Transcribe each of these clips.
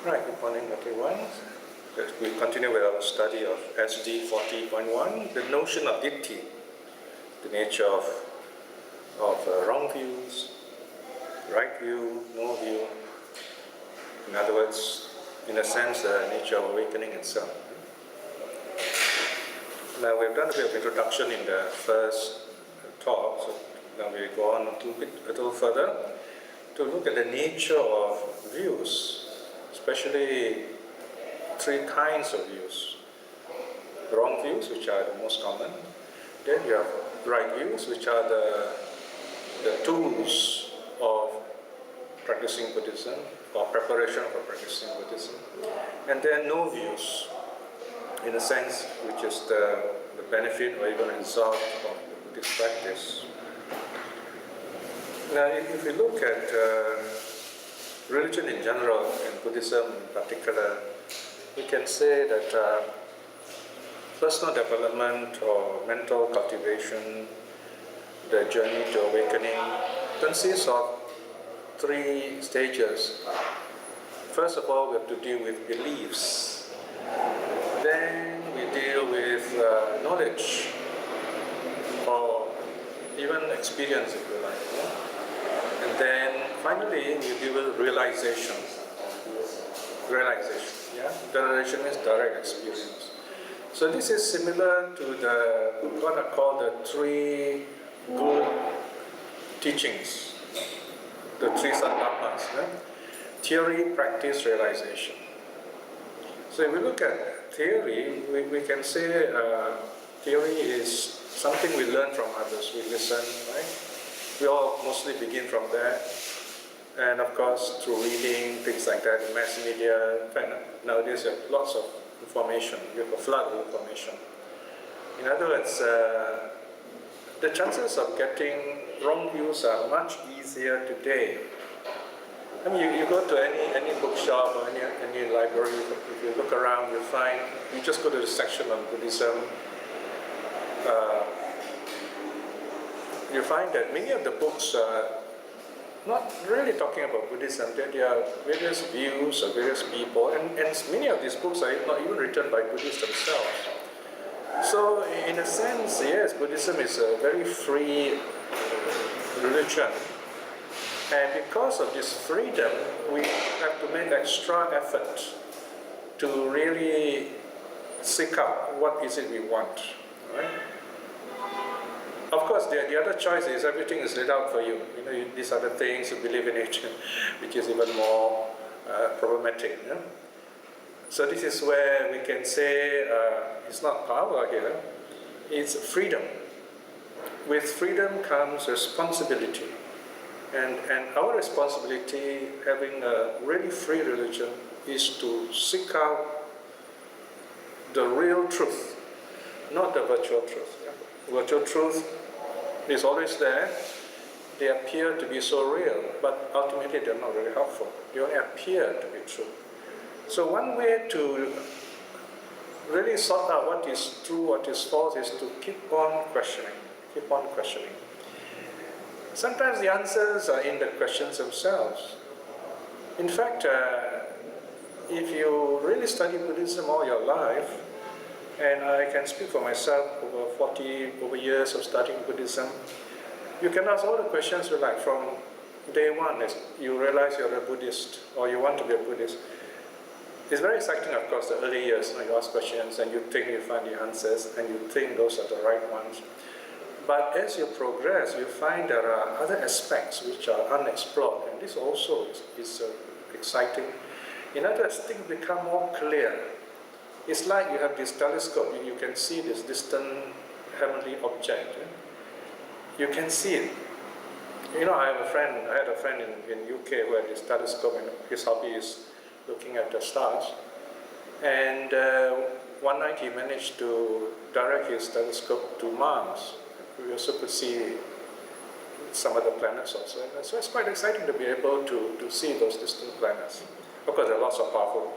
Right, good morning everyone. We continue with our study of SD 40.1, the notion of ditthi, the nature of wrong views, right view, no view. In other words, in a sense, the nature of awakening itself. Now we've done a bit of introduction in the first talk, so now we go on a little further to look at the nature of views, especially three kinds of views. Wrong views, which are the most common. Then you have right views, which are the tools of practicing Buddhism, or preparation for practicing Buddhism. And then no views, in a sense, which is the benefit or even result of the Buddhist practice. Now, if we look at religion in general, and Buddhism in particular, we can say that personal development or mental cultivation, the journey to awakening, consists of three stages. First of all, we have to deal with beliefs. Then we deal with knowledge, or even experience, if you like. Yeah? And then finally, we deal with realization. Yeah? Realization is direct experience. So this is similar to what are called the three good teachings, the three sadhammas. Yeah? Theory, practice, realization. So if we look at theory, we can say theory is something we learn from others. We listen, right? We all mostly begin from there. And of course, through reading, things like that, mass media. In fact, nowadays you have lots of information. You have a flood of information. In other words, the chances of getting wrong views are much easier today. I mean, you go to any bookshop or any library, if you look around, you just go to the section on Buddhism, you find that many of the books are not really talking about Buddhism. There are various views of various people, and many of these books are not even written by Buddhists themselves. So in a sense, yes, Buddhism is a very free religion. And because of this freedom, we have to make extra effort to really seek out what is it we want. Right? Of course, the other choice is everything is laid out for you. You know, these are the things you believe in it, which is even more problematic. Yeah? So this is where we can say it's not power here, it's freedom. With freedom comes responsibility. And our responsibility, having a really free religion, is to seek out the real truth, not the virtual truth. Yeah? Virtual truth is always there. They appear to be so real, but ultimately they're not very helpful. They only appear to be true. So one way to really sort out what is true, what is false, is to keep on questioning. Keep on questioning. Sometimes the answers are in the questions themselves. In fact, if you really study Buddhism all your life, and I can speak for myself over 40 years of studying Buddhism, you can ask all the questions you like from day one. As you realize you're a Buddhist, or you want to be a Buddhist. It's very exciting, of course, the early years. You ask questions and you think you find the answers, and you think those are the right ones. But as you progress, you find there are other aspects which are unexplored, and this also is exciting. In other words, things become more clear. It's like you have this telescope, you can see this distant heavenly object. You can see it. You know, I had a friend in UK who had this telescope, and his hobby is looking at the stars. And one night he managed to direct his telescope to Mars. We also could see some other planets also. So it's quite exciting to be able to see those distant planets. Of course, there are lots of powerful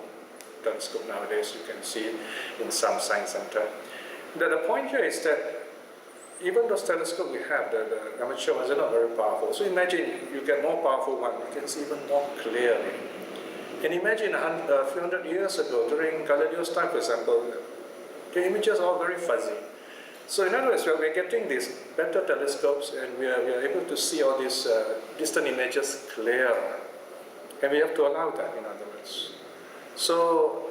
telescopes nowadays you can see in some science center. The point here is that even those telescopes we have, the amateur ones, are not very powerful. So imagine you get more powerful one, you can see even more clearly. And imagine a few hundred years ago, during Galileo's time, for example, the images are very fuzzy. So in other words, we're getting these better telescopes and we are able to see all these distant images clearer. And we have to allow that, in other words. So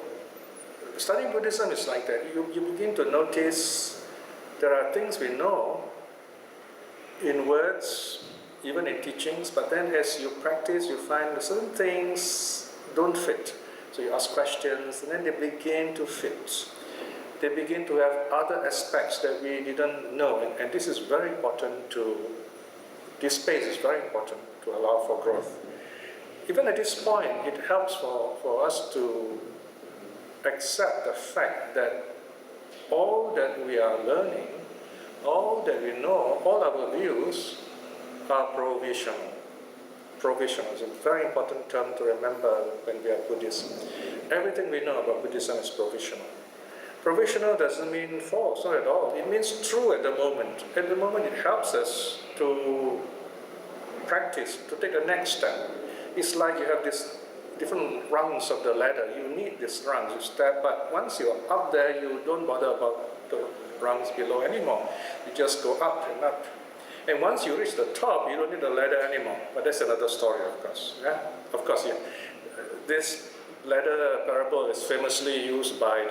studying Buddhism is like that. You begin to notice there are things we know in words, even in teachings, but then as you practice, you find certain things don't fit. So you ask questions, and then they begin to fit. They begin to have other aspects that we didn't know, and this is very important this space is very important to allow for growth. Even at this point, it helps for us to accept the fact that all that we are learning, all that we know, all our views are provisional. Provisional is a very important term to remember when we are Buddhists. Everything we know about Buddhism is provisional. Provisional doesn't mean false, not at all. It means true at the moment. At the moment it helps us to practice, to take the next step. It's like you have these different rungs of the ladder. You need these rungs, you step, but once you're up there, you don't bother about the rungs below anymore. You just go up and up. And once you reach the top, you don't need the ladder anymore. But that's another story, of course. Yeah? Of course, yeah. This ladder parable is famously used by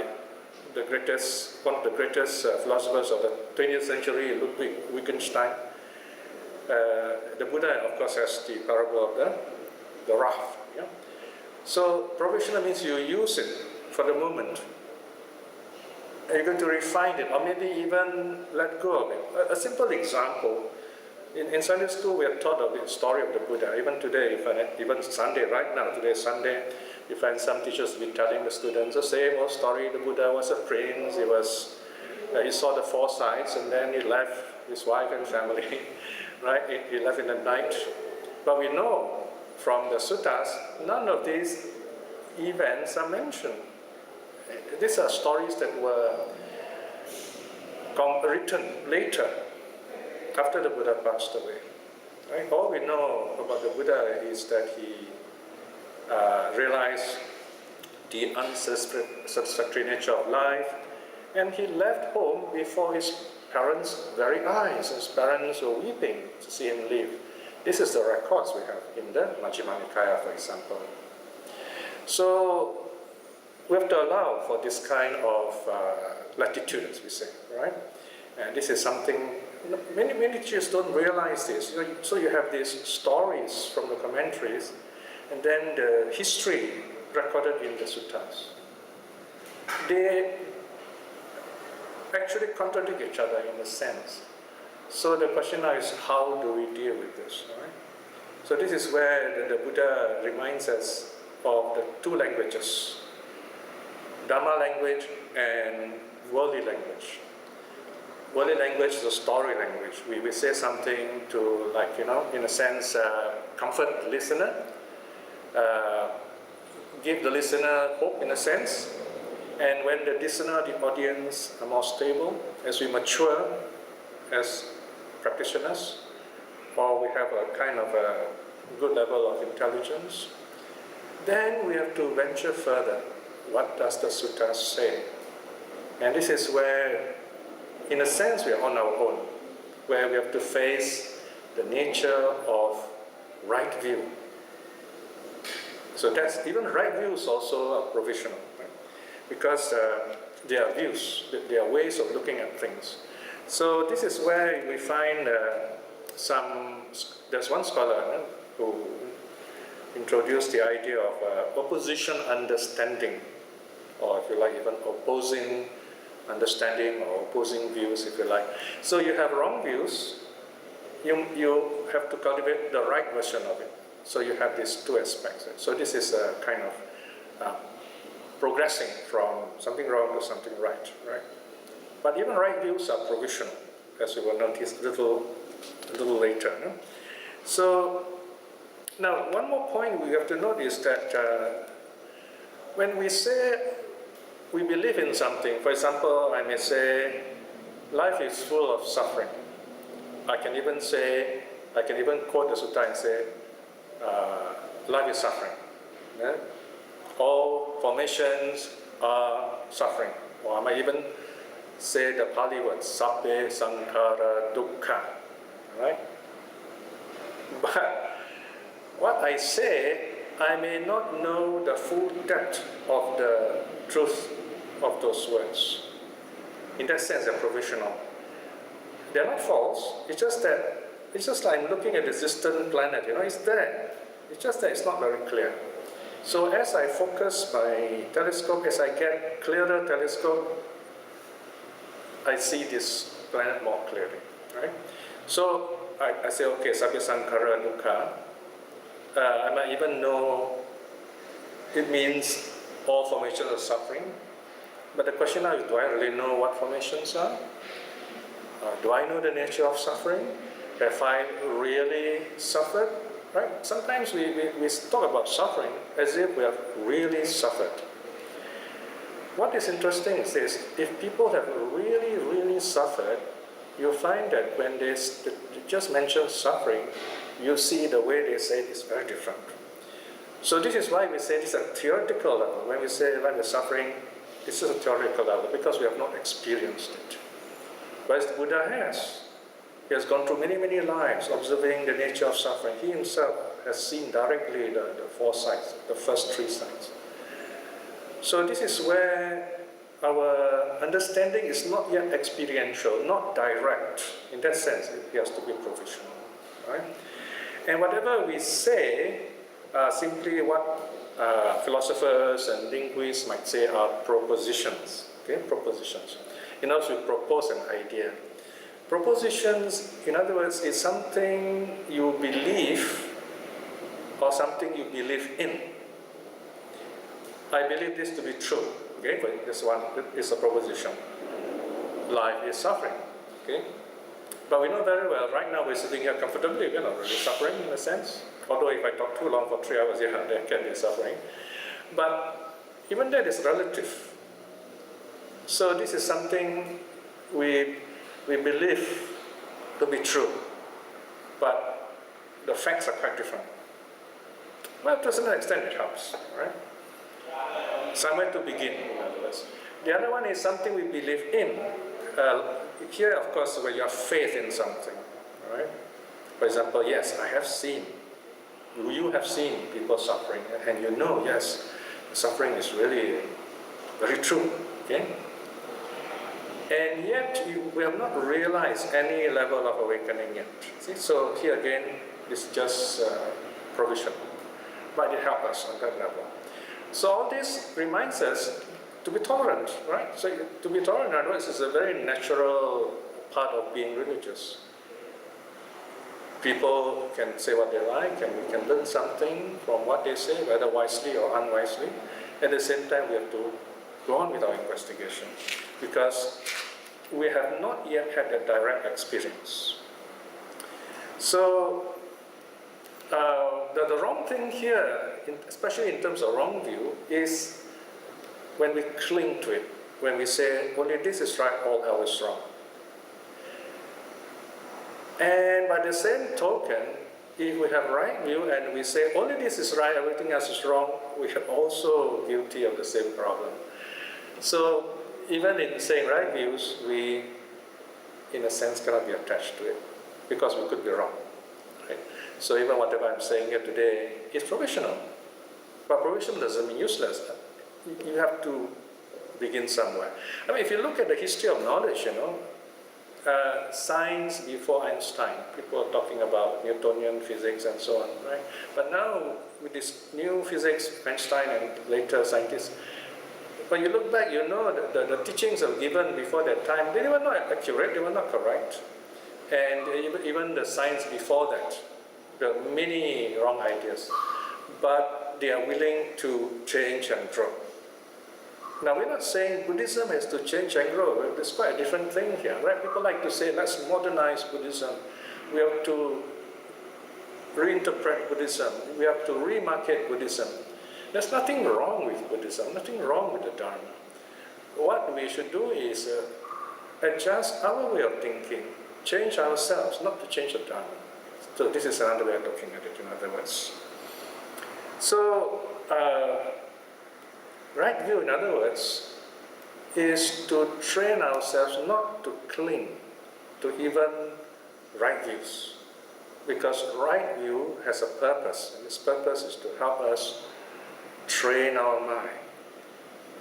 one of the greatest philosophers of the 20th century, Ludwig Wittgenstein. The Buddha, of course, has the parable of the raft. Yeah? So provisional means you use it for the moment. And you're going to refine it, or maybe even let go of it. A simple example. In Sunday school, we are taught of the story of the Buddha. Even today, even Sunday, right now, today is Sunday, you find some teachers be telling the students the same old story. The Buddha was a prince. He saw the four sides, and then he left his wife and family. Right? He left in the night. But we know from the suttas, none of these events are mentioned. These are stories that were written later, after the Buddha passed away. Right? All we know about the Buddha is that he realized the unsatisfactory nature of life, and he left home before his parents' very eyes. His parents were weeping to see him leave. This is the records we have in the Majjhima Nikaya, for example. So we have to allow for this kind of latitude, as we say, right? And this is something many teachers don't realize this. So you have these stories from the commentaries, and then the history recorded in the suttas. They actually contradict each other in a sense. So the question now is, how do we deal with this? Right? So this is where the Buddha reminds us of the two languages, Dhamma language and worldly language. Worldly language is a story language. We say something to, like, in a sense, comfort the listener, give the listener hope in a sense. And when the listener, the audience are more stable, as we mature as practitioners, or we have a kind of a good level of intelligence, then we have to venture further. What does the suttas say? And this is where, in a sense, we are on our own, where we have to face the nature of right view. So that's, even right view is also provisional, right? Because they are views, they are ways of looking at things. So this is where we find there's one scholar who introduced the idea of opposition understanding, or if you like, even opposing understanding or opposing views, if you like. So you have wrong views, you have to cultivate the right version of it. So you have these two aspects. So this is a kind of progressing from something wrong to something right, right? But even right views are provisional, as we will notice a little later. No? So now, one more point we have to note is that when we say we believe in something, for example, I may say, life is full of suffering. I can even quote the sutta and say, life is suffering. Yeah? all formations are suffering. Or I might even say the Pali word, sabbe sankhara dukkha, right? But what I say, I may not know the full depth of the truth of those words. In that sense, they're provisional. They're not false. It's just like I'm looking at the distant planet. It's there. It's just that it's not very clear. So as I focus my telescope, as I get clearer telescope, I see this planet more clearly, right? So I say, okay, sabbe sankhara dukkha. I might even know it means all formations are suffering. But the question now is, do I really know what formations are? Do I know the nature of suffering? Have I really suffered? Right? Sometimes we talk about suffering as if we have really suffered. What is interesting is this: if people have really, really suffered, you'll find that when they just mention suffering, you see the way they say it is very different. So this is why we say this is a theoretical level. When we say when we're suffering, this is a theoretical level because we have not experienced it. Whereas the Buddha has. He has gone through many, many lives observing the nature of suffering. He himself has seen directly the four sides, the first three sides. So this is where our understanding is not yet experiential, not direct. In that sense, it has to be provisional. Right? And whatever we say are simply what philosophers and linguists might say are propositions. Okay? Propositions. In other words, we propose an idea. Propositions, in other words, is something you believe or something you believe in. I believe this to be true. Okay, but this one is a proposition. Life is suffering. Okay, but we know very well. Right now, we're sitting here comfortably. We're not really suffering in a sense. Although, if I talk too long for 3 hours, yeah, there can be suffering. But even that is relative. So this is something we believe to be true, but the facts are quite different. Well, to a certain extent it helps, right? Somewhere to begin, in other words. The other one is something we believe in. Here, of course, where you have faith in something, right? For example, yes, I have seen, you have seen people suffering, and you know, yes, suffering is really very true, okay? And yet, we have not realized any level of awakening yet. See? So here again, it's just provision. But it helps us on that level. So all this reminds us to be tolerant, right? So to be tolerant, in other words, is a very natural part of being religious. People can say what they like, and we can learn something from what they say, whether wisely or unwisely. At the same time, we have to go on with our investigation, because we have not yet had a direct experience. So the wrong thing here, especially in terms of wrong view, is when we cling to it, when we say, only this is right, all else is wrong. And by the same token, if we have right view and we say, only this is right, everything else is wrong, we are also guilty of the same problem. So even in saying right views, we, in a sense, cannot be attached to it, because we could be wrong. Right? So even whatever I'm saying here today is provisional. But provisional doesn't mean useless. You have to begin somewhere. I mean, if you look at the history of knowledge, science before Einstein, people are talking about Newtonian physics and so on, right? But now, with this new physics, Einstein and later scientists, when you look back, you know the teachings that were given before that time, they were not accurate, they were not correct. And even the science before that, there are many wrong ideas. But they are willing to change and grow. Now, we're not saying Buddhism has to change and grow. There's quite a different thing here, right? People like to say, let's modernize Buddhism. We have to reinterpret Buddhism. We have to remarket Buddhism. There's nothing wrong with Buddhism, nothing wrong with the Dharma. What we should do is adjust our way of thinking, change ourselves, not to change the Dharma. So this is another way of looking at it, in other words. So, Right view, in other words, is to train ourselves not to cling to even right views. Because right view has a purpose, and this purpose is to help us train our mind,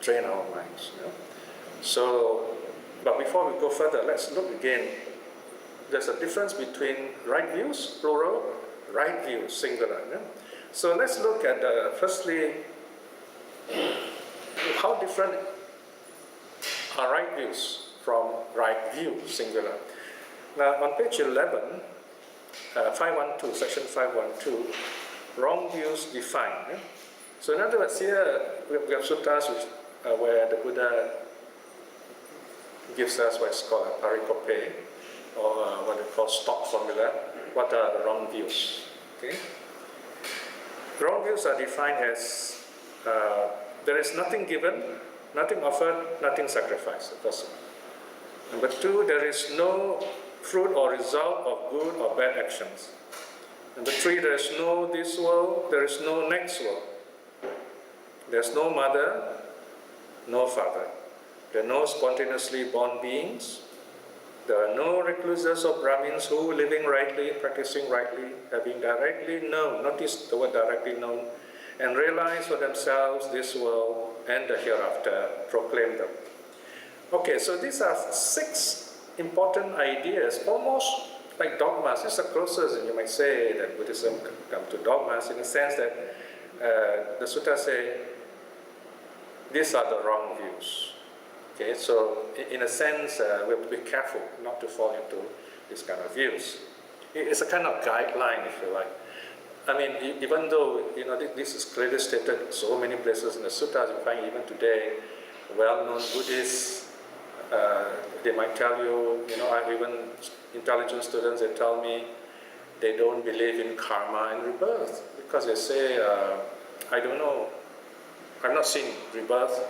train our minds. You know? So, but before we go further, let's look again. There's a difference between right views, plural, right views, singular. You know? So let's look at, firstly, how different are right views from right view, singular. Now, on page 11, 512, section 512, wrong views defined. Yeah? So in other words, here we have suttas where the Buddha gives us what's called a parikope, or what they call stock formula. What are the wrong views? Okay? Wrong views are defined as there is nothing given, nothing offered, nothing sacrificed. First. Number two, there is no fruit or result of good or bad actions. Number three, there is no this world, there is no next world. There's no mother, no father. There are no spontaneously born beings. There are no recluses or Brahmins who, living rightly, practicing rightly, having directly known, notice the word directly known, and realize for themselves this world and the hereafter, proclaim them. Okay, so these are 6 important ideas, almost like dogmas. This is the closest, you might say, that Buddhism come to dogmas, in the sense that the suttas say, these are the wrong views. Okay, so in a sense, we have to be careful not to fall into these kind of views. It's a kind of guideline, if you like. I mean, even though this is clearly stated so many places in the suttas, you find even today, well-known Buddhists, they might tell you, even intelligent students, they tell me they don't believe in karma and rebirth, because they say, I don't know, I've not seen rebirth,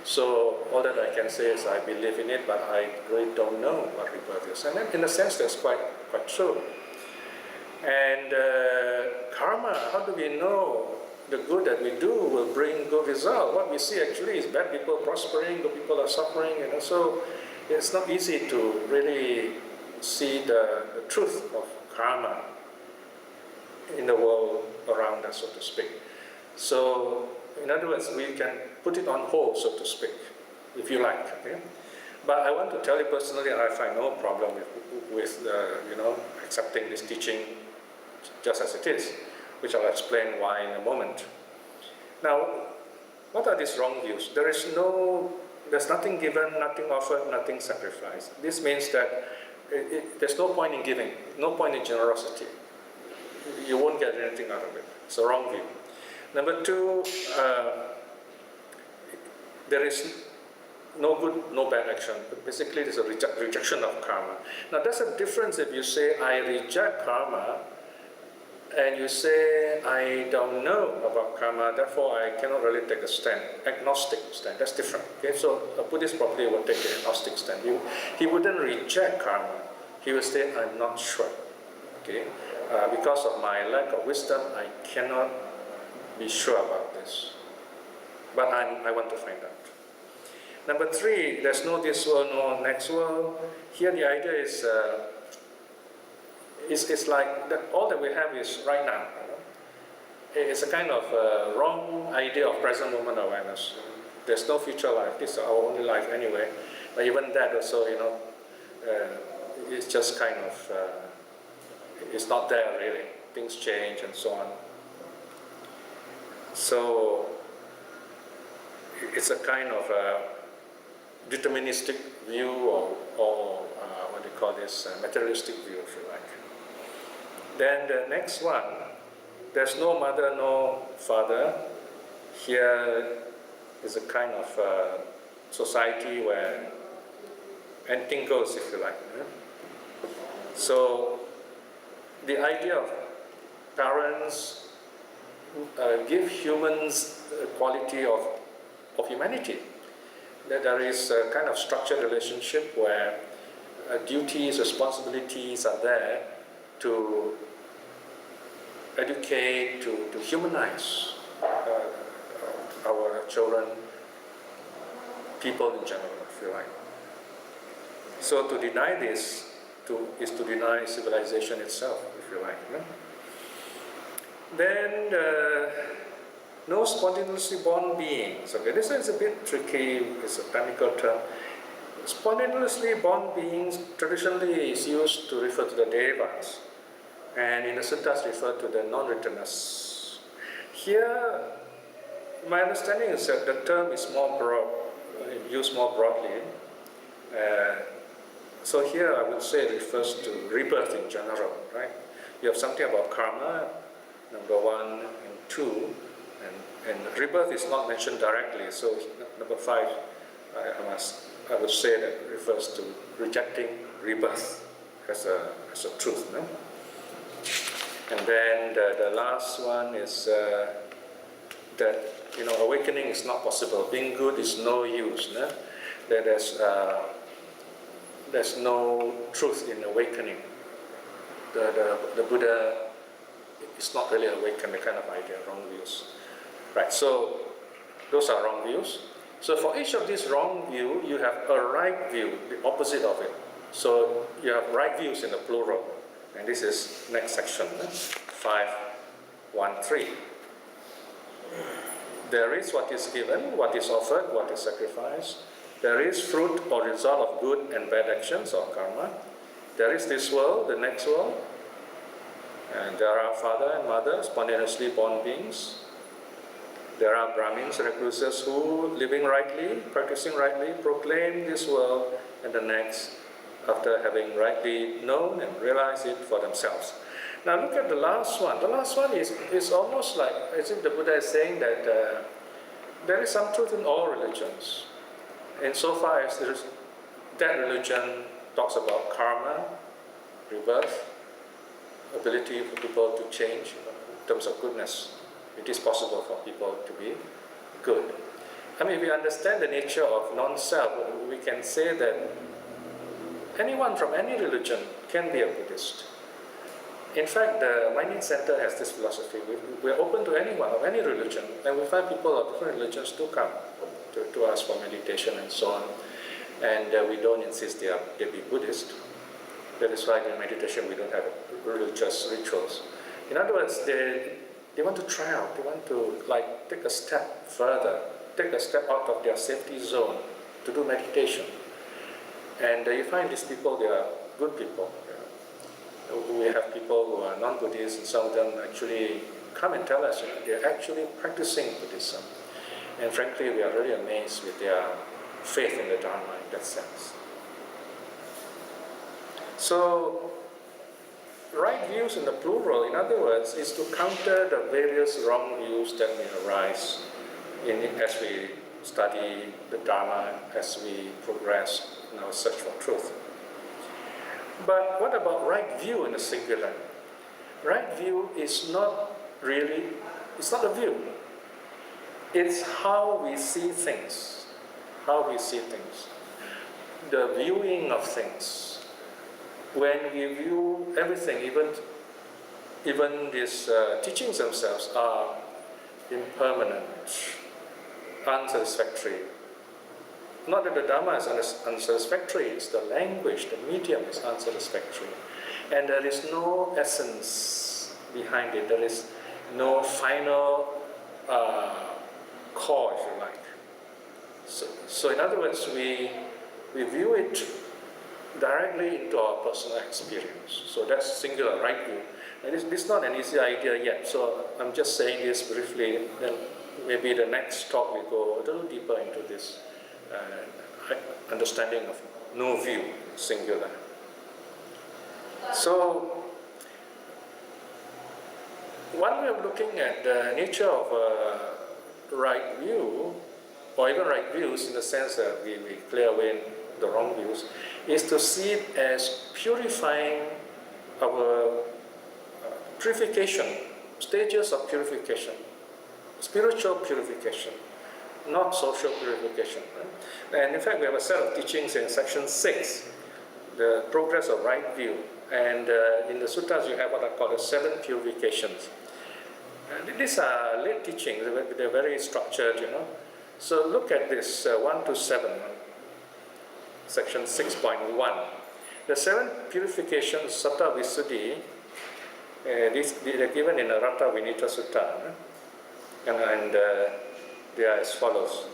so all that I can say is I believe in it, but I really don't know what rebirth is. And in a sense, that's quite true. And karma, how do we know the good that we do will bring good result? What we see actually is bad people prospering, good people are suffering, so it's not easy to really see the truth of karma in the world around us, so to speak. So, in other words, we can put it on hold, so to speak, if you like. Okay? But I want to tell you personally, I find no problem with accepting this teaching just as it is, which I'll explain why in a moment. Now, what are these wrong views? There's nothing given, nothing offered, nothing sacrificed. This means that there's no point in giving, no point in generosity. You won't get anything out of it. It's a wrong view. Number two, there is no good, no bad action. Basically, there's a rejection of karma. Now, there's a difference if you say, I reject karma, and you say, I don't know about karma, therefore I cannot really take a stand, agnostic stand. That's different. Okay? So a Buddhist probably would take an agnostic stand. He wouldn't reject karma. He would say, I'm not sure. Okay? Because of my lack of wisdom, I cannot be sure about this. But I want to find out. Number three, there's no this world, no next world. Here the idea is, it's like that all that we have is right now. It's a kind of wrong idea of present moment awareness. There's no future life. This is our only life anyway. But even that also, it's just kind of, it's not there really. Things change and so on. So it's a kind of deterministic view, or what do you call this, materialistic view, if you like. Then the next one, there's no mother, no father. Here is a kind of society where anything goes, if you like. So the idea of parents give humans a quality of humanity. That there is a kind of structured relationship where duties, responsibilities are there to educate, to humanize our children, people in general, if you like. So to deny this is to deny civilization itself, if you like. No? Then no spontaneously born beings. Okay, this is a bit tricky, it's a technical term. Spontaneously born beings traditionally is used to refer to the devas, and in the suttas refer to the non-returners. Here, my understanding is that the term is more broad, used more broadly. So here I would say it refers to rebirth in general, right? You have something about karma, number 1 and 2, and rebirth is not mentioned directly. So number 5, I would say that refers to rejecting rebirth as a truth, no? And then the last one is that awakening is not possible. Being good is no use, no? That there's no truth in awakening. The Buddha is not really awakened, the kind of idea, wrong views. Right, so those are wrong views. So for each of these wrong views, you have a right view, the opposite of it. So you have right views in the plural. And this is next section, 5.1.3. There is what is given, what is offered, what is sacrificed. There is fruit or result of good and bad actions or karma. There is this world, the next world. And there are father and mother, spontaneously born beings. There are Brahmins, recluses who, living rightly, practicing rightly, proclaim this world and the next after having rightly known and realized it for themselves. Now look at the last one. The last one is almost like, as if the Buddha is saying that there is some truth in all religions. Insofar as that religion talks about karma, rebirth, ability for people to change in terms of goodness. It is possible for people to be good. I mean, if we understand the nature of non-self, we can say that anyone from any religion can be a Buddhist. In fact, the Minding Center has this philosophy. We're open to anyone of any religion, and we find people of different religions to come to us for meditation and so on. And we don't insist they be Buddhist. That is why in meditation we don't have religious rituals. In other words, they want to try out, they want to take a step further, take a step out of their safety zone to do meditation. And you find these people, they are good people. We have people who are non-Buddhists, and some of them actually come and tell us they're actually practicing Buddhism. And frankly, we are really amazed with their faith in the Dharma in that sense. So, right views in the plural, in other words, is to counter the various wrong views that may arise as we study the Dharma, as we progress in our search for truth. But what about right view in the singular? Right view is not really, it's not a view. It's how we see things. How we see things. The viewing of things. When we view everything, even these teachings themselves are impermanent, unsatisfactory. Not that the Dharma is unsatisfactory, it's the language, the medium is unsatisfactory. And there is no essence behind it, there is no final core, if you like. So in other words, we view it directly into our personal experience. So that's singular, right view. And this is not an easy idea yet, so I'm just saying this briefly, then maybe the next talk we go a little deeper into this understanding of no view, singular. So, one way of looking at the nature of a right view, or even right views in the sense that we clear away the wrong views, is to see it as purifying our purification, stages of purification, spiritual purification, not social purification. Right? And in fact, we have a set of teachings in section 6, the progress of right view. And in the suttas, you have what are called the 7 purifications. And these are late teachings, they're very structured, So look at this 1 to 7, section 6.1. The 7 purifications, Satta Visuddhi, they are given in a Ratta Vinita Sutta, and they are as follows.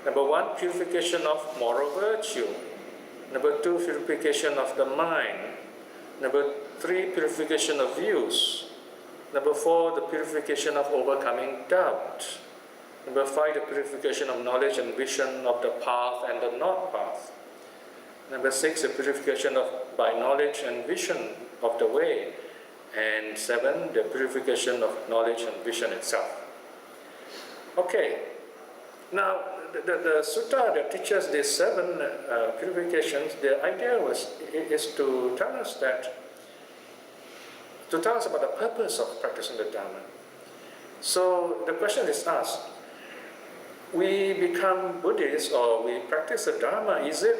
Number 1, purification of moral virtue. Number 2, purification of the mind. Number 3, purification of views. Number 4, the purification of overcoming doubt. Number 5, the purification of knowledge and vision of the path and the not path. Number 6, the purification of by knowledge and vision of the way. And 7, the purification of knowledge and vision itself. Okay, now the sutta that teaches these 7 purifications, the idea is to tell us about the purpose of practicing the Dharma. So the question is asked, we become Buddhists or we practice the Dharma, is it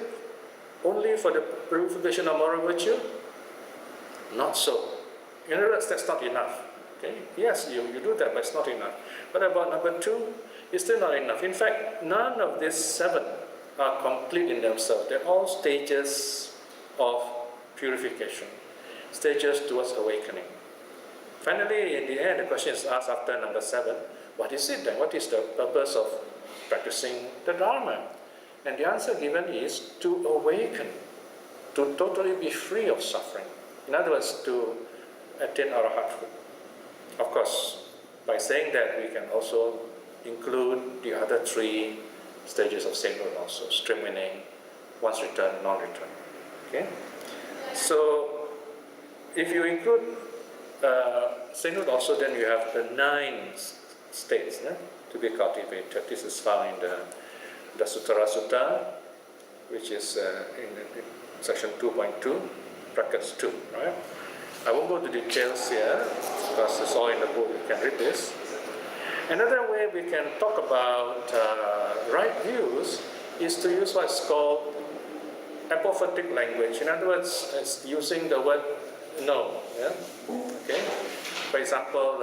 only for the purification of moral virtue? Not so. In other words, that's not enough. Okay? Yes, you do that, but it's not enough. What about number 2? It's still not enough. In fact, none of these 7 are complete in themselves. They're all stages of purification, stages towards awakening. Finally, in the end, the question is asked after number 7, what is it then? What is the purpose of practicing the Dharma? And the answer given is to awaken, to totally be free of suffering. In other words, to attain arahathood. Of course, by saying that, we can also include the other 3 stages of sainthood also, stream winning, once return, non-return. Okay? So, if you include sainthood also, then you have the 9 states to be cultivated. This is found in the Suttara Sutta, which is in section 2.2, brackets 2, right? I won't go into details here because it's all in the book, you can read this. Another way we can talk about right views is to use what's called apophatic language. In other words, it's using the word no. Yeah? Okay? For example,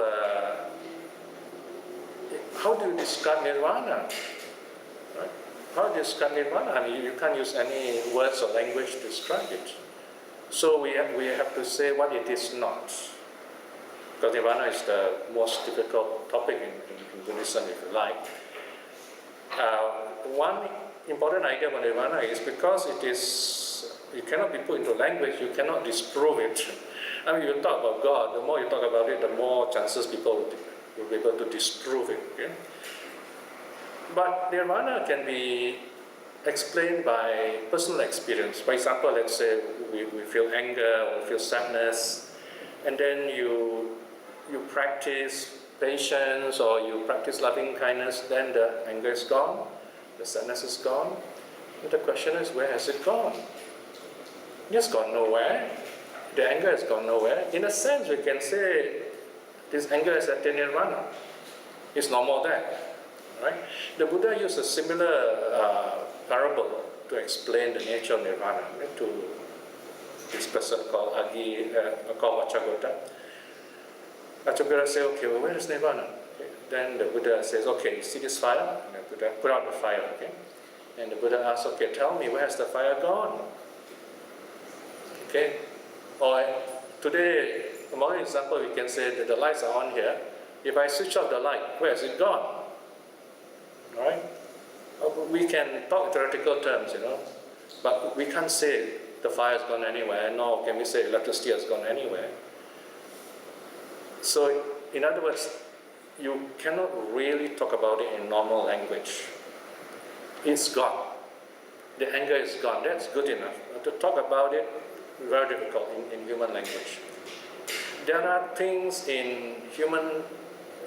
how do you describe nirvana? Right? How do you describe nirvana? I mean, you can't use any words or language to describe it. So we have to say what it is not. Because nirvana is the most difficult topic in Buddhism, if you like. One important idea about nirvana is because it cannot be put into language, you cannot disprove it. I mean, you talk about God, the more you talk about it, the more chances people will be able to disprove it. Okay? But nirvana can be explained by personal experience. For example, let's say we feel anger or feel sadness, and then you practice patience or you practice loving kindness, then the anger is gone, the sadness is gone. But the question is, where has it gone? It's gone nowhere. The anger has gone nowhere. In a sense, we can say this anger is at nirvana. It's no more there. Right? The Buddha used a similar parable to explain the nature of nirvana to this person called Vachagota. Vachagota said, okay, well, where is nirvana? Okay. Then the Buddha says, okay, you see this fire? And the Buddha put out the fire, okay? And the Buddha asks, okay, tell me, where has the fire gone? Okay? Or today, a modern example, we can say that the lights are on here. If I switch off the light, where has it gone? Right? We can talk in theoretical terms, but we can't say the fire has gone anywhere, nor can we say electricity has gone anywhere. So, in other words, you cannot really talk about it in normal language. It's gone. The anger is gone. That's good enough. But to talk about it, very difficult in human language. There are things in human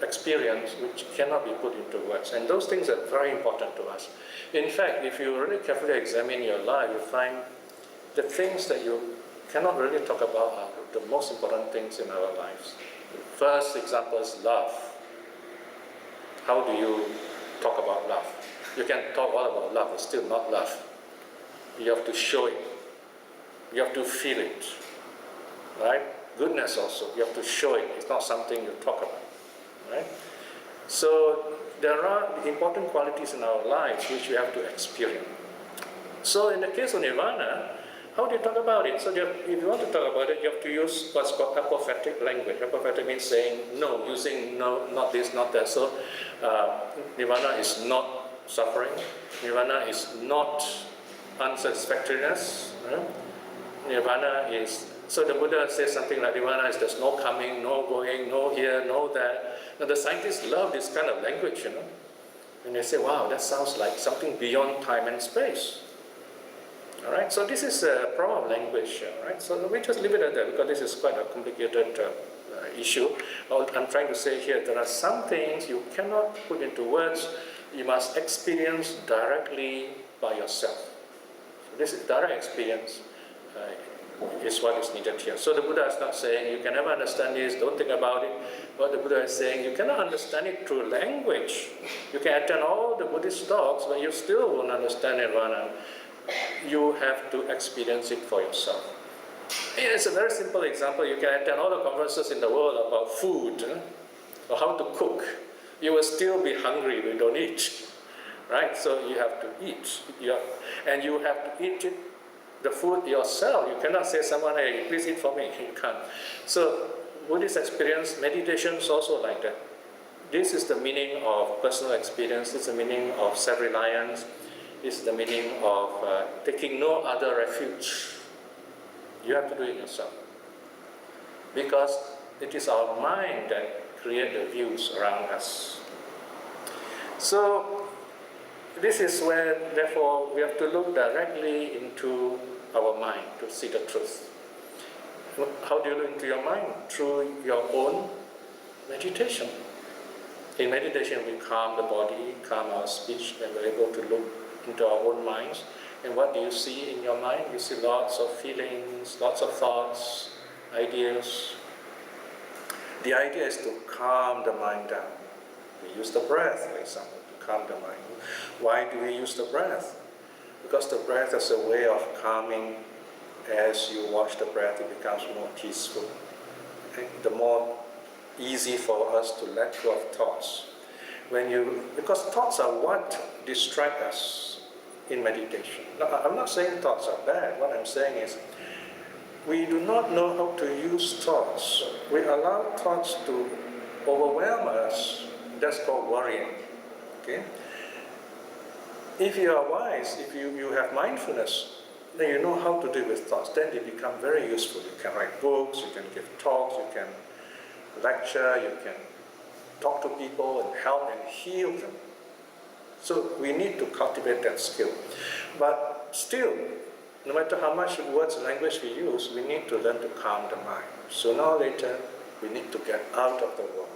experience which cannot be put into words, and those things are very important to us. In fact, if you really carefully examine your life, you find the things that you cannot really talk about are the most important things in our lives. The first example is love. How do you talk about love? You can talk all about love, it's still not love. You have to show it. You have to feel it. Right? Goodness also, you have to show it. It's not something you talk about. Right? So there are important qualities in our lives which we have to experience. So in the case of nirvana, how do you talk about it? So if you want to talk about it, you have to use what's called apophatic language. Apophatic means saying no, using no, not this, not that. So nirvana is not suffering. Nirvana is not unsatisfactoriness. Nirvana is, so the Buddha says something like nirvana is there's no coming, no going, no here, no there. Now the scientists love this kind of language, And they say, wow, that sounds like something beyond time and space. All right, so this is a problem of language, right? So we just leave it at that because this is quite a complicated issue. I'm trying to say here, there are some things you cannot put into words. You must experience directly by yourself. So this is direct experience is what is needed here. So the Buddha is not saying you can never understand this, don't think about it. What the Buddha is saying, you cannot understand it through language. You can attend all the Buddhist talks, but you still won't understand nirvana. You have to experience it for yourself. It's a very simple example. You can attend all the conferences in the world about food or how to cook. You will still be hungry if you don't eat, right? So you have to eat, and you have to eat the food yourself. You cannot say someone, hey, please eat for me. You can't. So Buddhist experience, meditation is also like that. This is the meaning of personal experience. This is the meaning of self-reliance. This is the meaning of taking no other refuge. You have to do it yourself. Because it is our mind that creates the views around us. So this is where, therefore, we have to look directly into our mind to see the truth. How do you look into your mind? Through your own meditation. In meditation, we calm the body, calm our speech, and we're able to look into our own minds. And what do you see in your mind? You see lots of feelings, lots of thoughts, ideas. The idea is to calm the mind down. We use the breath, for example, to calm the mind. Why do we use the breath? Because the breath is a way of calming. As you watch the breath, it becomes more peaceful. And the more easy for us to let go of thoughts. Because thoughts are what distract us in meditation. Now, I'm not saying thoughts are bad. What I'm saying is we do not know how to use thoughts. We allow thoughts to overwhelm us. That's called worrying. Okay? If you are wise, if you have mindfulness, then you know how to deal with thoughts. Then they become very useful. You can write books, you can give talks, you can lecture, you can talk to people and help and heal them. So we need to cultivate that skill. But still, no matter how much words and language we use, we need to learn to calm the mind. Sooner or later, we need to get out of the world.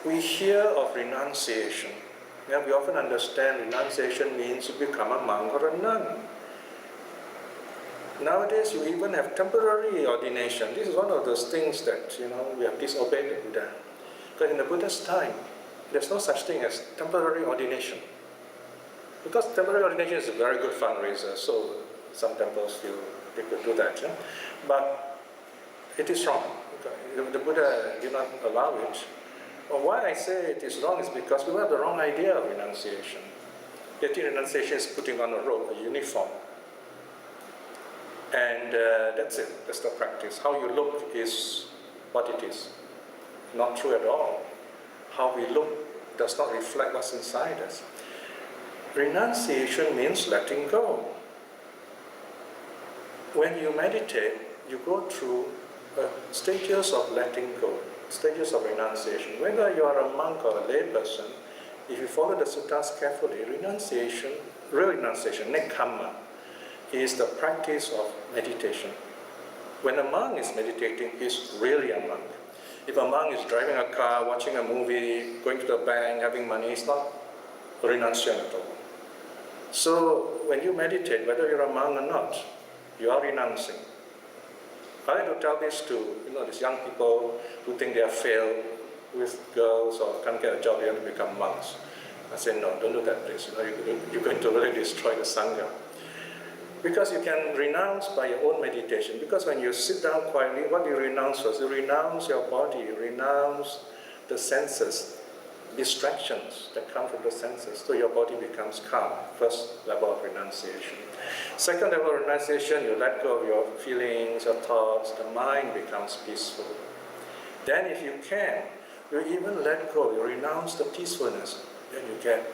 We hear of renunciation. Yeah, we often understand renunciation means you become a monk or a nun. Nowadays, you even have temporary ordination. This is one of those things that, we have disobeyed the Buddha. Because in the Buddha's time, there's no such thing as temporary ordination. Because temporary ordination is a very good fundraiser, so some temples feel they could do that. Yeah? But it is wrong. The Buddha did not allow it. Well, why I say it is wrong is because we have the wrong idea of renunciation. They think renunciation is putting on a robe, a uniform. And that's it, that's the practice. How you look is what it is. Not true at all. How we look does not reflect what's inside us. Renunciation means letting go. When you meditate, you go through stages of letting go, stages of renunciation. Whether you are a monk or a layperson, if you follow the suttas carefully, renunciation, real renunciation, nekkhamma, is the practice of meditation. When a monk is meditating, he's really a monk. If a monk is driving a car, watching a movie, going to the bank, having money, it's not renunciation at all. So when you meditate, whether you're a monk or not, you are renouncing. I like to tell this to these young people who think they have failed with girls or can't get a job, they have to become monks. I say, no, don't do that, please. You're going to really destroy the Sangha. Because you can renounce by your own meditation. Because when you sit down quietly, what do you renounce first? You renounce your body, you renounce the senses. distractions that come from the senses, so your body becomes calm. First level of renunciation. Second level of renunciation, you let go of your feelings, your thoughts, the mind becomes peaceful. Then if you can, you even let go, you renounce the peacefulness, then you get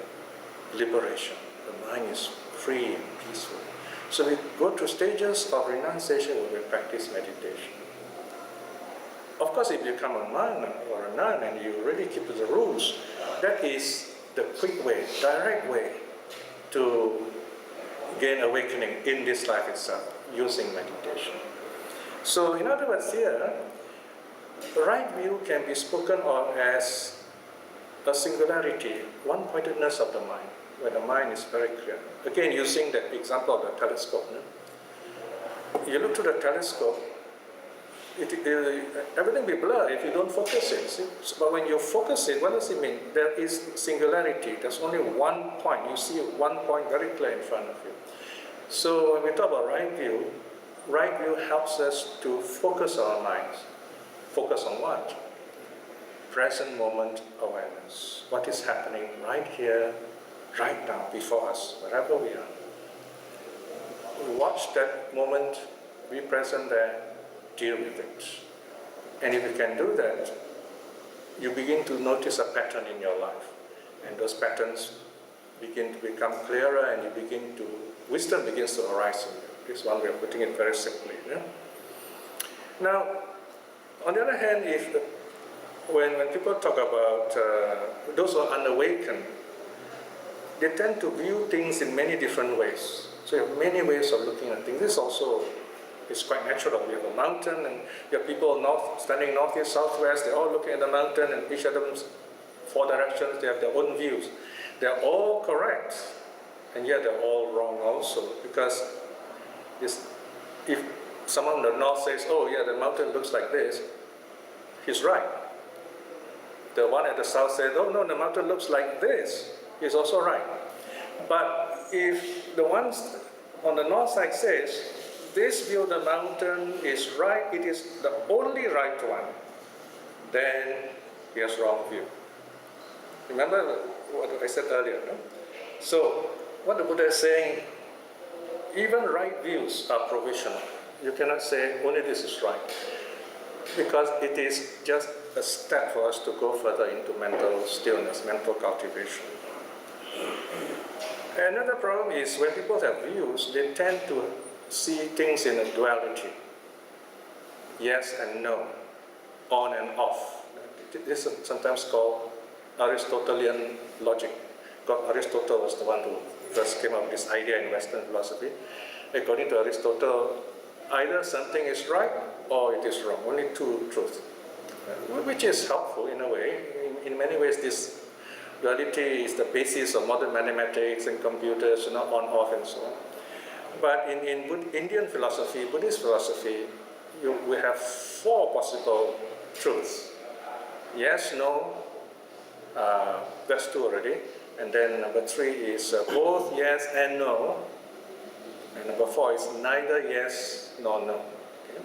liberation. The mind is free and peaceful. So we go through stages of renunciation when we practice meditation. Of course, if you become a monk or a nun and you really keep to the rules, that is the quick way, direct way to gain awakening in this life itself, using meditation. So in other words here, right view can be spoken of as a singularity, one-pointedness of the mind, where the mind is very clear. Again, using that example of the telescope. No? You look through the telescope, everything will be blurred if you don't focus it. See? But when you focus it, what does it mean? There is singularity. There's only one point. You see one point very clear in front of you. So when we talk about right view helps us to focus our minds. Focus on what? Present moment awareness. What is happening right here, right now, before us, wherever we are. We watch that moment, be present there, deal with it. And if you can do that, you begin to notice a pattern in your life. And those patterns begin to become clearer, and wisdom begins to arise in you. This is one way of putting it very simply. Yeah? Now, on the other hand, when people talk about those who are unawakened, they tend to view things in many different ways. So you have many ways of looking at things. This also is quite natural. You have a mountain, and you have people standing northeast, southwest, they're all looking at the mountain, and each of them, 4 directions, they have their own views. They're all correct, and yet they're all wrong also, because if someone in the north says, oh yeah, the mountain looks like this, he's right. The one at the south says, oh no, the mountain looks like this, he's also right. But if the one on the north side says, this view of the mountain is right, it is the only right one, then he has wrong view. Remember what I said earlier, no? So what the Buddha is saying, even right views are provisional. You cannot say only this is right, because it is just a step for us to go further into mental stillness, mental cultivation. Another problem is when people have views, they tend to see things in a duality. Yes and no, on and off. This is sometimes called Aristotelian logic. God, Aristotle was the one who first came up with this idea in Western philosophy. According to Aristotle, either something is right or it is wrong, only two truths. Which is helpful in a way. In many ways, this duality is the basis of modern mathematics and computers, on, off, and so on. But in Indian philosophy, Buddhist philosophy, we have 4 possible truths. Yes, no, that's 2 already. And then number 3 is both yes and no. And number 4 is neither yes nor no. Okay?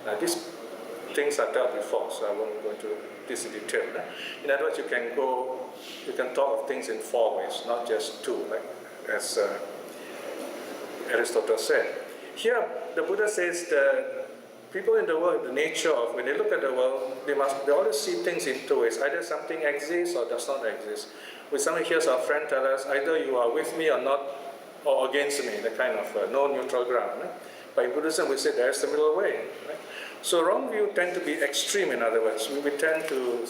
Now these things are dealt before, so I won't go into this in detail. In other words, you can talk of things in 4 ways, not just 2, like as Aristotle said. Here, the Buddha says that people in the world, the nature of, when they look at the world, they always see things in 2 ways. Either something exists or does not exist. When somebody hears our friend tell us, either you are with me or not, or against me, the kind of no neutral ground. Right? But in Buddhism, we say there is a middle way. Right? So wrong view tend to be extreme, in other words. We tend to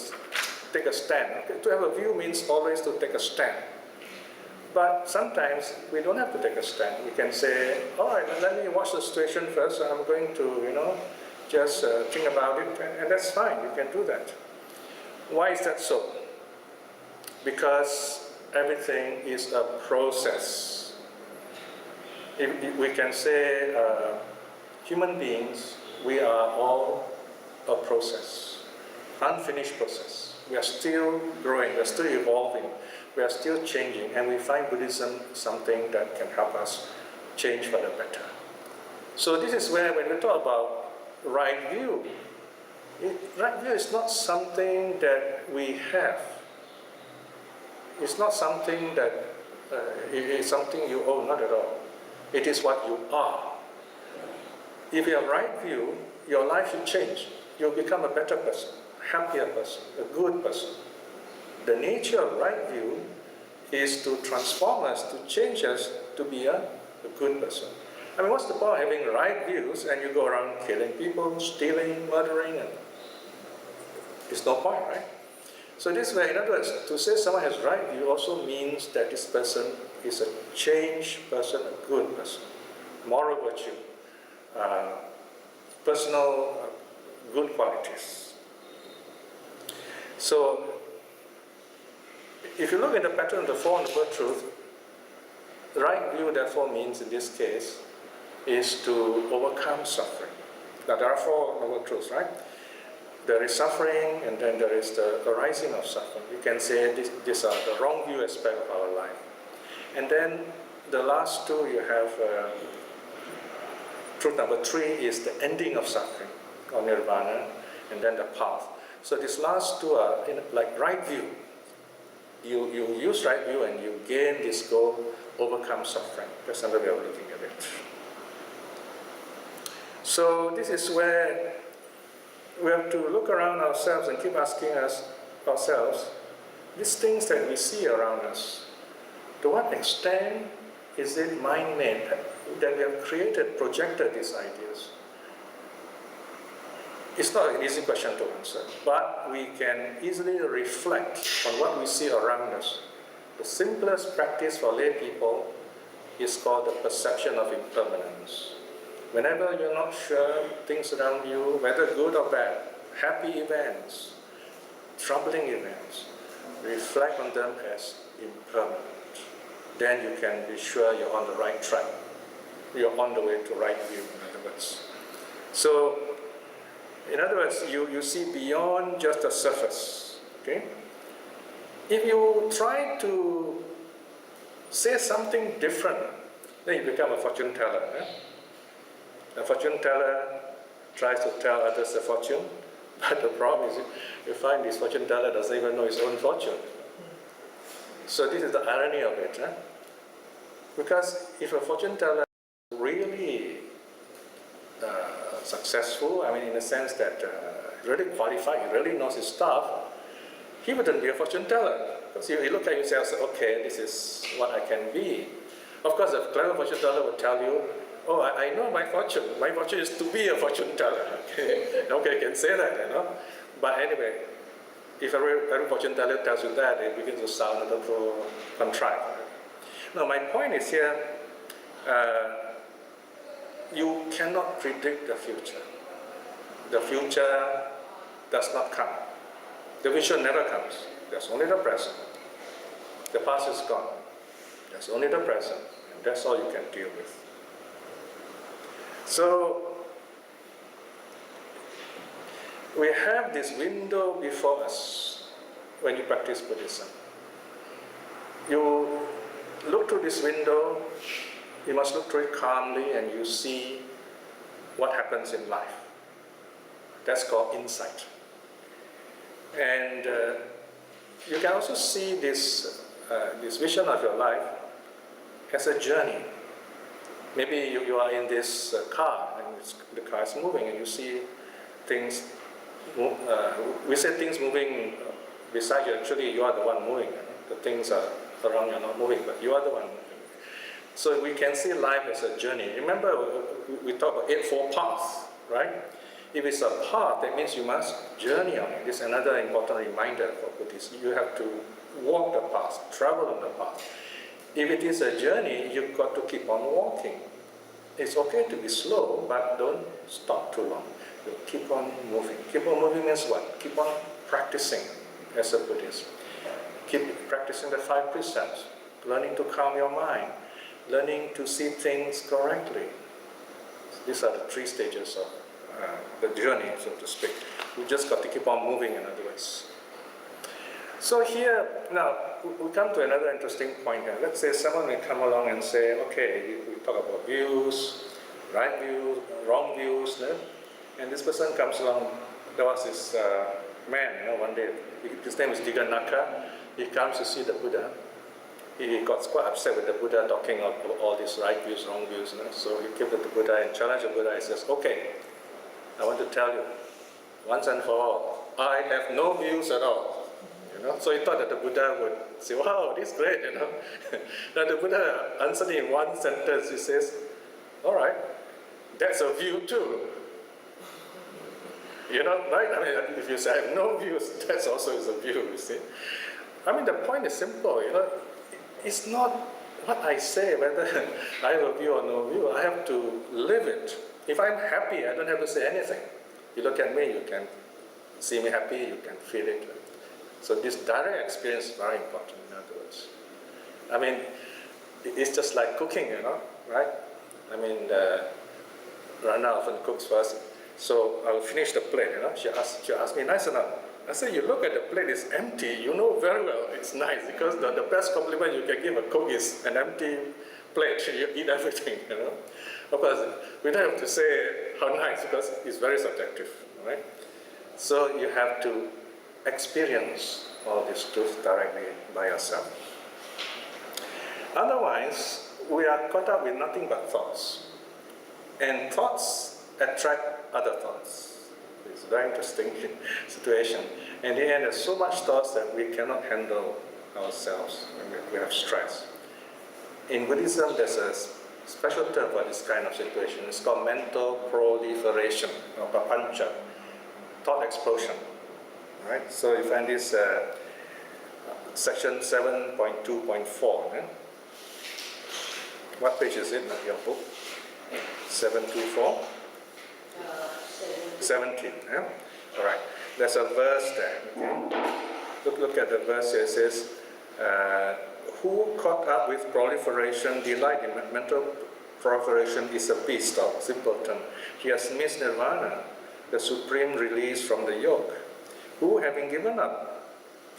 take a stand. Okay? To have a view means always to take a stand. But sometimes we don't have to take a stand. We can say, all right, let me watch the situation first. I'm going to, just think about it, and that's fine. You can do that. Why is that so? Because everything is a process. If we can say, human beings, we are all a process, unfinished process. We are still growing, we are still evolving, we are still changing, and we find Buddhism something that can help us change for the better. So this is where, when we talk about right view, right view is not something that we have. is not something that is something you own, not at all. It is what you are. If you have right view, your life should change. You'll become a better person, a happier person, a good person. The nature of right view is to transform us, to change us to be a good person. I mean, what's the point of having right views and you go around killing people, stealing, murdering, and there's no point, right? So this way, in other words, to say someone has right view also means that this person is a changed person, a good person, moral virtue, personal good qualities. So, if you look at the pattern of the Four Noble Truths, the right view therefore means in this case is to overcome suffering. Now there are Four Noble Truths, right? There is suffering and then there is the arising of suffering. You can say these are the wrong view aspect of our life. And then the last two you have, truth number 3 is the ending of suffering, or nirvana, and then the path. So these last two are like right view. You use right view and you gain this goal, overcome suffering. That's another way of looking at it. So this is where we have to look around ourselves and keep asking ourselves, these things that we see around us, to what extent is it mind-made that we have created, projected these ideas? It's not an easy question to answer, but we can easily reflect on what we see around us. The simplest practice for lay people is called the perception of impermanence. Whenever you're not sure, things around you, whether good or bad, happy events, troubling events, reflect on them as impermanent. Then you can be sure you're on the right track. You're on the way to right view, in other words. So, in other words, you see beyond just the surface. Okay? If you try to say something different, then you become a fortune teller. Eh? A fortune teller tries to tell others a fortune, but the problem is you find this fortune teller doesn't even know his own fortune. So this is the irony of it. Eh? Because if a fortune teller is really successful, I mean in the sense that really qualified, he really knows his stuff, he wouldn't be a fortune teller. Because you look at yourself and say, okay, this is what I can be. Of course, a clever fortune teller would tell you, oh, I know my fortune. My fortune is to be a fortune teller. Okay, okay, I can say that, you know. But anyway, if every fortune teller tells you that, it begins to sound a little contrite. Now, my point is here, you cannot predict the future. The future does not come. The future never comes. There's only the present. The past is gone. There's only the present. And that's all you can deal with. So, we have this window before us when you practice Buddhism. You look through this window, you must look through it calmly and you see what happens in life. That's called insight. And you can also see this vision of your life as a journey. Maybe you are in this car and the car is moving and you see things, we say things moving beside you, actually you are the one moving. The things are around you are not moving, but you are the one moving. So we can see life as a journey. Remember, we talk about Eightfold Path, right? If it's a path, that means you must journey on it. This is another important reminder for Buddhists. You have to walk the path, travel on the path. If it is a journey, you've got to keep on walking. It's okay to be slow, but don't stop too long. You keep on moving. Keep on moving means what? Keep on practicing as a Buddhist. Keep practicing the 5 precepts, learning to calm your mind, learning to see things correctly. These are the 3 stages of the journey, so to speak. We just got to keep on moving, in other words. So here, now, we come to another interesting point here. Let's say someone may come along and say, okay, we talk about views, right views, wrong views, no? And this person comes along, there was this man, one day, his name is Diganaka, he comes to see the Buddha. He got quite upset with the Buddha talking of all these right views, wrong views. So he came to the Buddha and challenged the Buddha. He says, okay, I want to tell you, once and for all, I have no views at all. So he thought that the Buddha would say, wow, this is great. Then the Buddha answered in one sentence. He says, all right, that's a view too. Right? I mean, if you say I have no views, that's also is a view, you see. I mean, the point is simple, It's not what I say, whether I have a view or no view. I have to live it. If I'm happy, I don't have to say anything. You look at me, you can see me happy, you can feel it. So this direct experience is very important, in other words. I mean, it's just like cooking, right? I mean, Rana often cooks first. So I'll finish the plate, She asked me, nice enough. I say, you look at the plate, it's empty. You know very well it's nice, because the best compliment you can give a cook is an empty plate. You eat everything, Of course, we don't have to say how nice, because it's very subjective, right? So you have to experience all this truth directly by yourself. Otherwise, we are caught up with nothing but thoughts. And thoughts attract other thoughts. It's a very interesting situation. In the end, there's so much thoughts that we cannot handle ourselves when we have stress. In Buddhism, there's a special term for this kind of situation. It's called mental proliferation, or papancha, thought explosion. Right? So you find this section 7.2.4. What page is it in your book? 724? 17. Yeah? All right. There's a verse there. Okay? Look at the verse here. It says, who caught up with proliferation, delight in mental proliferation, is a beast or simpleton. He has missed nirvana, the supreme release from the yoke. Who, having given up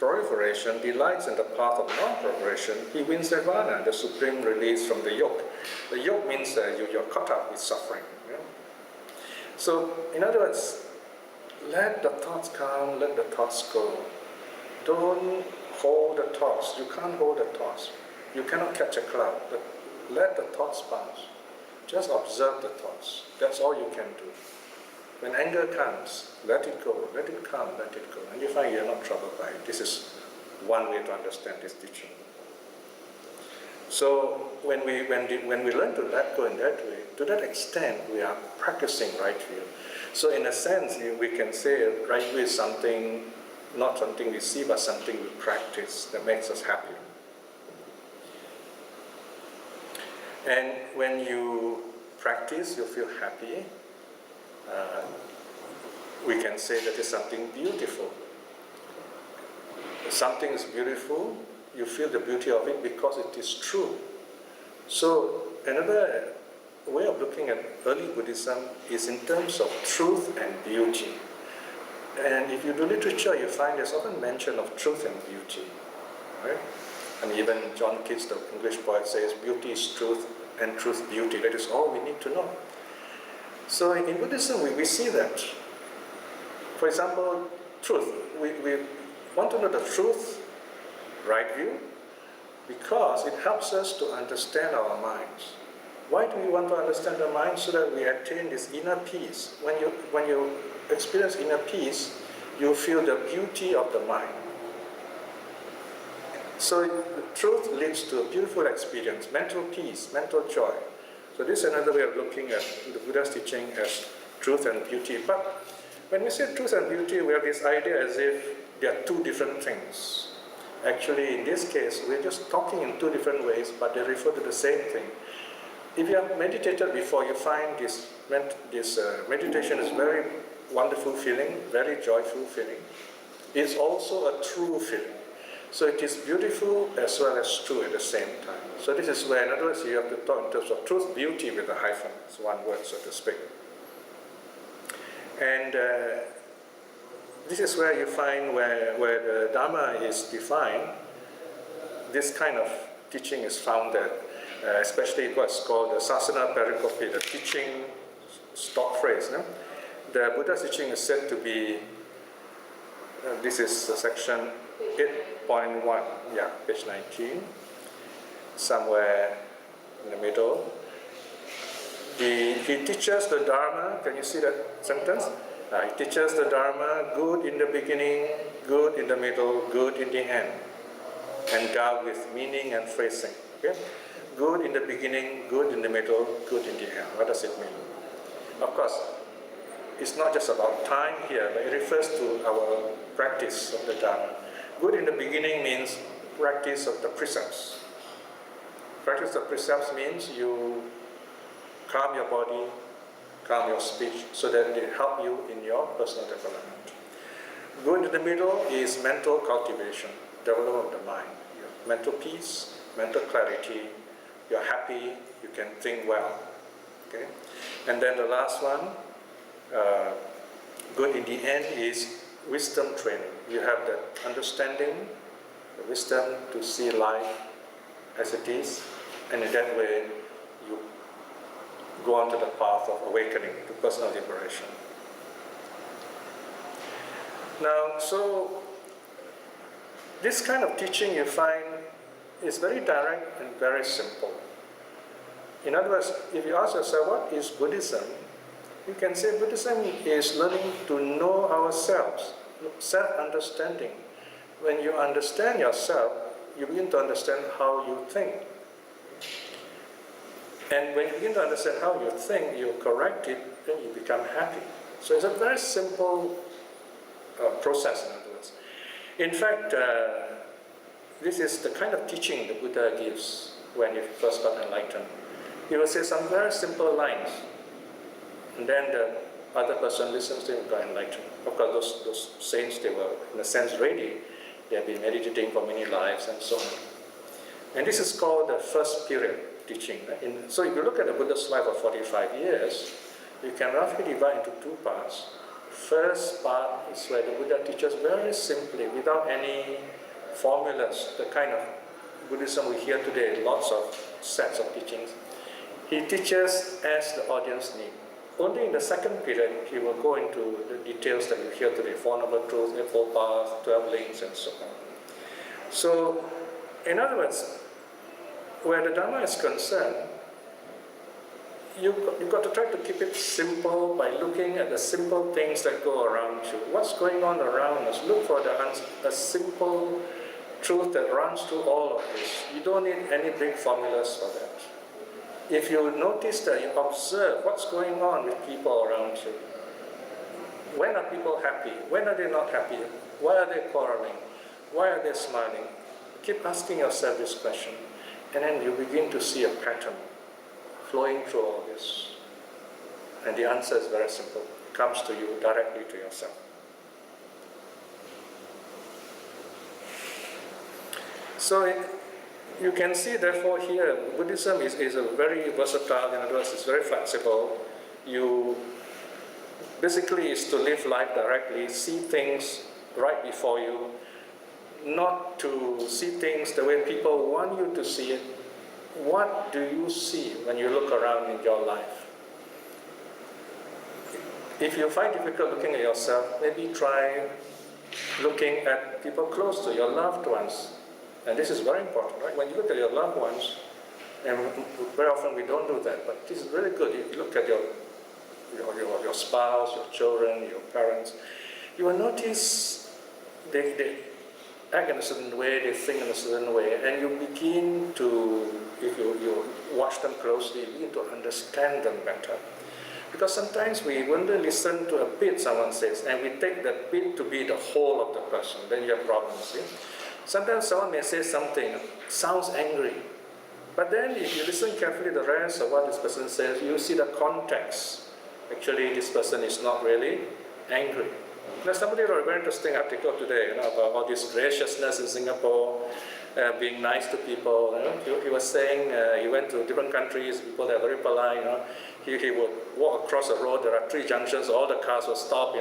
proliferation, delights in the path of non-proliferation, he wins nirvana, the supreme release from the yoke. The yoke means you're caught up with suffering. So, in other words, let the thoughts come, let the thoughts go. Don't hold the thoughts. You can't hold the thoughts. You cannot catch a cloud, but let the thoughts pass. Just observe the thoughts. That's all you can do. When anger comes, let it go, let it come, let it go. And you find you're not troubled by it. This is one way to understand this teaching. So when we learn to let go in that way, to that extent, we are practicing right view. So in a sense, we can say right view is something, not something we see, but something we practice that makes us happy. And when you practice, you feel happy. We can say that is something beautiful. If something is beautiful, you feel the beauty of it because it is true. So another way of looking at early Buddhism is in terms of truth and beauty. And if you do literature, you find there's often mention of truth and beauty. Right? And even John Keats, the English poet, says beauty is truth and truth beauty. That is all we need to know. So in Buddhism, we see that. For example, truth. We want to know the truth, right view, because it helps us to understand our minds. Why do we want to understand the mind? So that we attain this inner peace. When you experience inner peace, you feel the beauty of the mind. So the truth leads to a beautiful experience, mental peace, mental joy. So this is another way of looking at the Buddha's teaching as truth and beauty. But when we say truth and beauty, we have this idea as if they are two different things. Actually, in this case, we're just talking in two different ways, but they refer to the same thing. If you have meditated before, you find this meditation is very wonderful feeling, very joyful feeling. It's also a true feeling. So it is beautiful as well as true at the same time. So this is where, in other words, you have to talk in terms of truth, beauty with a hyphen. It's one word, so to speak. And this is where you find where the Dharma is defined, this kind of teaching is found that, especially what's called the Sasana Pericope, the teaching stock phrase. No? The Buddha's teaching is said to be This is section 8.1, yeah, page 19, somewhere in the middle. He teaches the Dharma. Can you see that sentence? He teaches the Dharma, good in the beginning, good in the middle, good in the end, endowed with meaning and phrasing. Okay? Good in the beginning, good in the middle, good in the end. What does it mean? Of course, it's not just about time here, but it refers to our practice of the Dharma. Good in the beginning means practice of the precepts. Practice of precepts means you calm your body, calm your speech, so that it help you in your personal development. Good in the middle is mental cultivation, development of the mind. Your mental peace, mental clarity, you're happy, you can think well. Okay? And then the last one, good in the end, is wisdom training. You have the understanding, the wisdom to see life as it is, and in that way you go onto the path of awakening to personal liberation. Now, so this kind of teaching you find is very direct and very simple. In other words, if you ask yourself, what is Buddhism? You can say Buddhism is learning to know ourselves, self-understanding. When you understand yourself, you begin to understand how you think. And when you begin to understand how you think, you correct it, then you become happy. So it's a very simple process, in other words. In fact, this is the kind of teaching the Buddha gives when he first got enlightened. He will say some very simple lines, and then the other person listens to him and got enlightened. Of course, those saints, they were, in a sense, ready. They have been meditating for many lives and so on. And this is called the first period teaching. So if you look at the Buddha's life of 45 years, you can roughly divide into two parts. First part is where the Buddha teaches very simply, without any formulas, the kind of Buddhism we hear today, lots of sets of teachings. He teaches as the audience needs. Only in the second period, he will go into the details that you hear today, Four Noble Truths, Eightfold Path, 12 Links, and so on. So, in other words, where the Dharma is concerned, you've got to try to keep it simple by looking at the simple things that go around you. What's going on around us? Look for a simple truth that runs through all of this. You don't need any big formulas for that. If you notice that, you observe what's going on with people around you. When are people happy? When are they not happy? Why are they quarreling? Why are they smiling? Keep asking yourself this question, and then you begin to see a pattern flowing through all this. And the answer is very simple. It comes to you directly to yourself. So you can see, therefore, here, Buddhism is a very versatile, in other words, it's very flexible. You basically is to live life directly, see things right before you, not to see things the way people want you to see it. What do you see when you look around in your life? If you find it difficult looking at yourself, maybe try looking at people close to your loved ones. And this is very important, right? When you look at your loved ones, and very often we don't do that, but this is really good. If you look at your spouse, your children, your parents, you will notice they act in a certain way, they think in a certain way, and you begin to, if you watch them closely, you begin to understand them better. Because sometimes we only listen to a bit someone says, and we take that bit to be the whole of the person, then you have problems, see? Sometimes someone may say something, sounds angry, but then if you listen carefully to the rest of what this person says, you see the context. Actually, this person is not really angry. Now, somebody wrote a very interesting article today, about all this graciousness in Singapore, being nice to people. He was saying he went to different countries, people that are very polite. He would walk across the road, there are 3 junctions, all the cars will stop.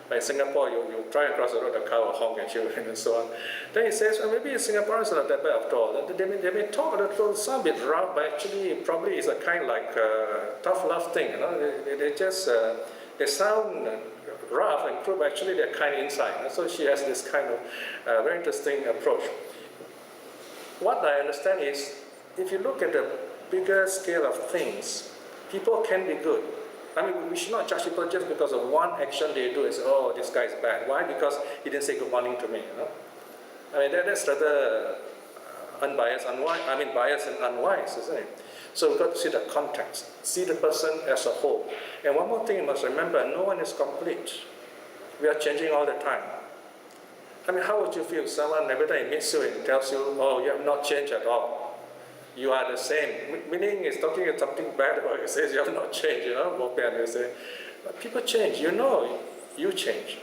But in Singapore, you drive across the road, the car will honk at you, and so on. Then he says, well, maybe Singaporeans are not that bad after all. They may talk a little, sound a bit rough, but actually probably it's a kind of like tough love thing. They just they sound rough and crude, but actually they're kind inside. And so she has this kind of very interesting approach. What I understand is, if you look at the bigger scale of things, people can be good. I mean, we should not judge people just because of one action they do and say, oh, this guy is bad. Why? Because he didn't say good morning to me. You know? I mean, that's rather unbiased, biased and unwise, isn't it? So we've got to see the context, see the person as a whole. And one more thing you must remember, no one is complete. We are changing all the time. I mean, how would you feel if someone every time he meets you and tells you, oh, you have not changed at all. You are the same. Meaning is talking something bad about you, says you have not changed, you know, you say, but people change, you know, you change.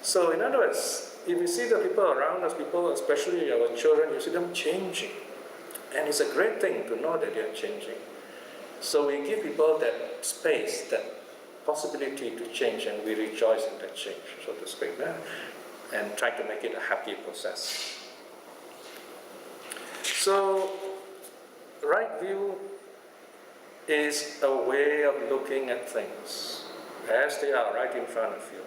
So in other words, if you see the people around us, people, especially our children, you see them changing. And it's a great thing to know that they are changing. So we give people that space, that possibility to change, and we rejoice in that change, so to speak, and try to make it a happy process. So, right view is a way of looking at things as they are right in front of you.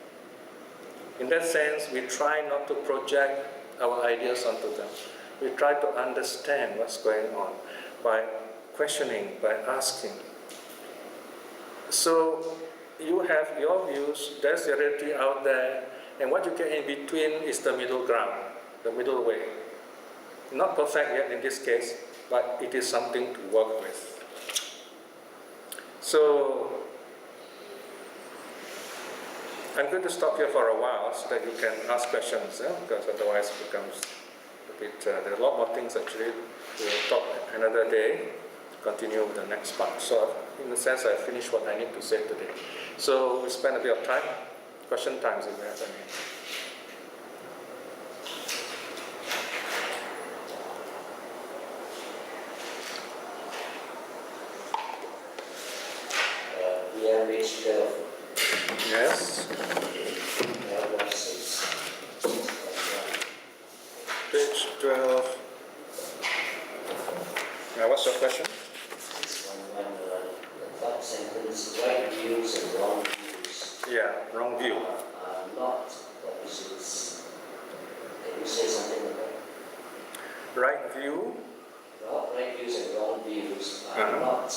In that sense, we try not to project our ideas onto them. We try to understand what's going on by questioning, by asking. So you have your views, there's the reality out there, and what you get in between is the middle ground, the middle way. Not perfect yet in this case, but it is something to work with. So I'm going to stop here for a while so that you can ask questions, because otherwise it becomes a bit, there are a lot more things actually. We'll talk another day, continue with the next part. So in a sense, I finished what I need to say today. So we spend a bit of time, question times if you have any. Page 12. Yes. Page 12. Now, what's your question? The top sentence, right views and wrong views. Yeah, wrong view. Are not opposites. Can you say something about that? Right view? Right views and wrong views are not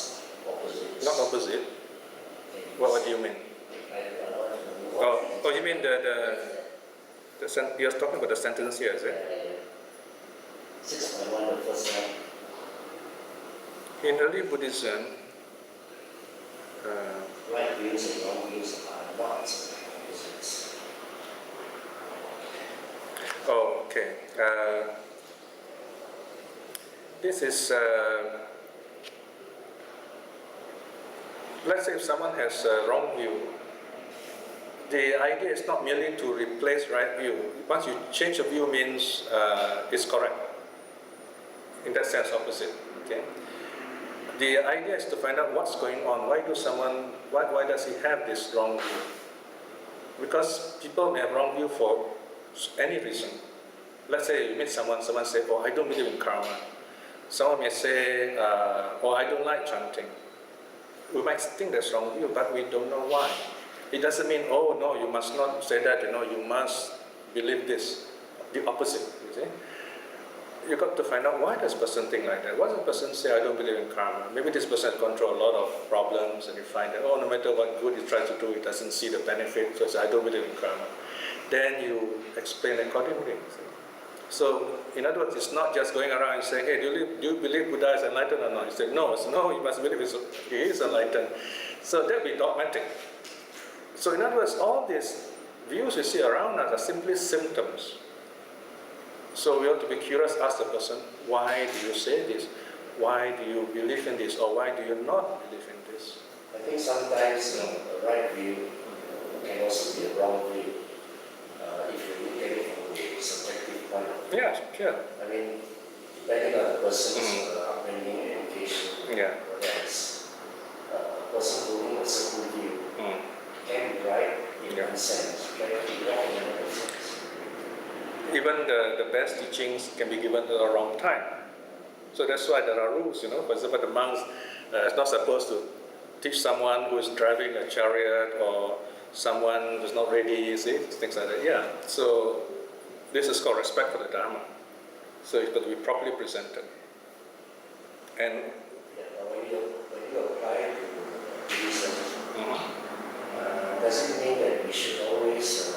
opposites. Not opposite. What do you mean? Oh, you mean you're talking about the sentence here, is it? 6.1, the first one. In early Buddhism, right views and wrong views are not opposites. Oh, okay. This is, let's say if someone has a wrong view, the idea is not merely to replace right view. Once you change a view means it's correct. In that sense, opposite. Okay. The idea is to find out what's going on. Why does he have this wrong view? Because people may have wrong view for any reason. Let's say you meet someone say, oh, I don't believe in karma. Someone may say, oh, I don't like chanting. We might think that's wrong view, but we don't know why. It doesn't mean, oh no, you must not say that, you must believe this. The opposite, you see. You've got to find out why does person think like that. Why does the person say, I don't believe in karma? Maybe this person has gone through a lot of problems and you find that, oh, no matter what good he tries to do, he doesn't see the benefit, so he says, I don't believe in karma. Then you explain accordingly. So, in other words, it's not just going around and saying, hey, do you believe Buddha is enlightened or not? You say, no, you must believe he is enlightened. So that would be dogmatic. So in other words, all these views we see around us are simply symptoms. So we have to be curious, ask the person, why do you say this? Why do you believe in this? Or why do you not believe in this? I think sometimes the right view can also be a wrong view if you look at it from the subjective point of view. Yeah, sure. I mean, depending on the person's upbringing and education, whether it's a person holding a certain view can be right in one sense, can be wrong in another sense. Even the best teachings can be given at the wrong time. So that's why there are rules, For example, the monks are not supposed to teach someone who is driving a chariot or someone who's not ready, you see, things like that. Yeah, so this is called respect for the Dharma. So it's got to be properly presented. And when you apply to Buddhism, does it mean that we should always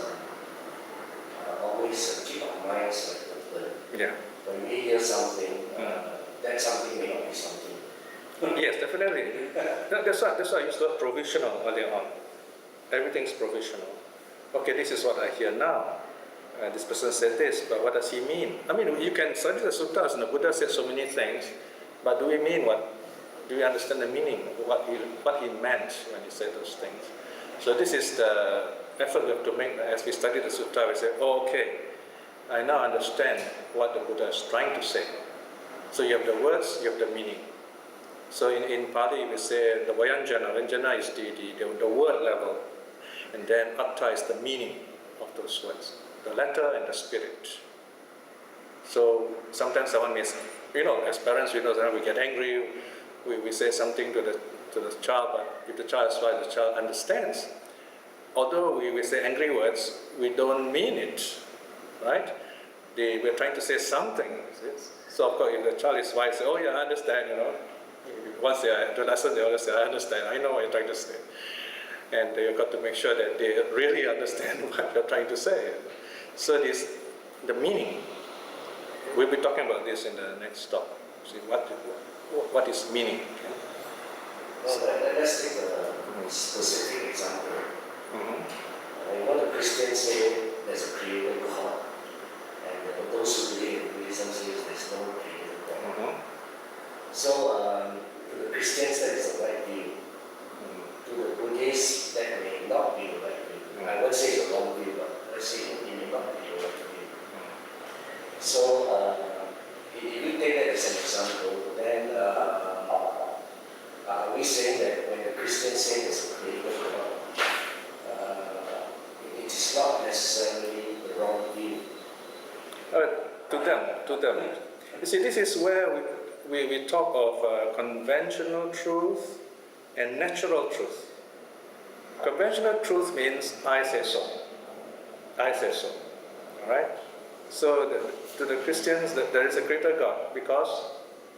keep our minds open? Yeah. When we hear something, that something may not be something. Yes, definitely. That's why I used the word provisional earlier on. Everything's provisional. Okay, this is what I hear now. This person said this, but what does he mean? I mean, you can study the suttas, and the Buddha said so many things, but do we mean what? Do we understand the meaning of what he meant when he said those things? So this is the effort we have to make as we study the sutta. We say, oh, okay, I now understand what the Buddha is trying to say. So you have the words, you have the meaning. So in Pali we say the Vyanjana. Vyanjana is the word level, and then Atta is the meaning of those words, the letter and the spirit. So sometimes someone may, as parents, we get angry, we say something to the child, but if the child is wise, the child understands. Although we say angry words, we don't mean it, right? We're trying to say something. So of course, if the child is wise, say, oh yeah, I understand, Once they are to lesson, they always say, I understand, I know what you're trying to say. And you've got to make sure that they really understand what you're trying to say. So the meaning, we'll be talking about this in the next talk. See, what is meaning? Okay? Well, let's take a specific example. The Christians say there's a creator God, and those who believe in Buddhism say there's no creator God. So, to the Christians that is the right view. To the Buddhists that may not be the right view. I won't say it's a wrong view, but let's say it may not be the right view. So, if we take that as an example, then are we saying that when the Christians say there's a creator God, it is not necessarily the wrong view? To them. You see, this is where we talk of conventional truth and natural truth. Conventional truth means I say so. I say so. Alright? So to the Christians, there is a greater God because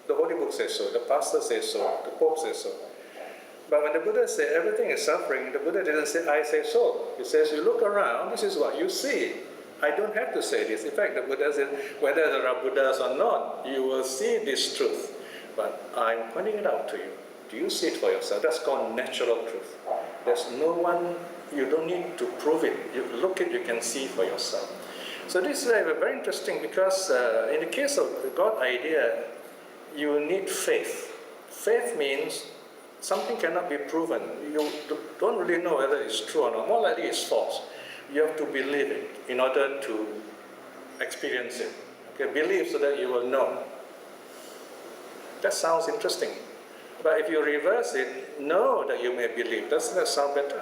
the Holy Book says so, the pastor says so, the Pope says so. But when the Buddha said everything is suffering, the Buddha didn't say I say so. He says you look around, this is what you see. I don't have to say this. In fact, the Buddha said, whether there are Buddhas or not, you will see this truth. But I'm pointing it out to you. Do you see it for yourself? That's called natural truth. There's no one, you don't need to prove it. You look it, you can see for yourself. So this is very interesting because in the case of the God idea, you need faith. Faith means something cannot be proven. You don't really know whether it's true or not. More likely it's false. You have to believe it in order to experience it. Okay, believe so that you will know. That sounds interesting. But if you reverse it, know that you may believe. Doesn't that sound better?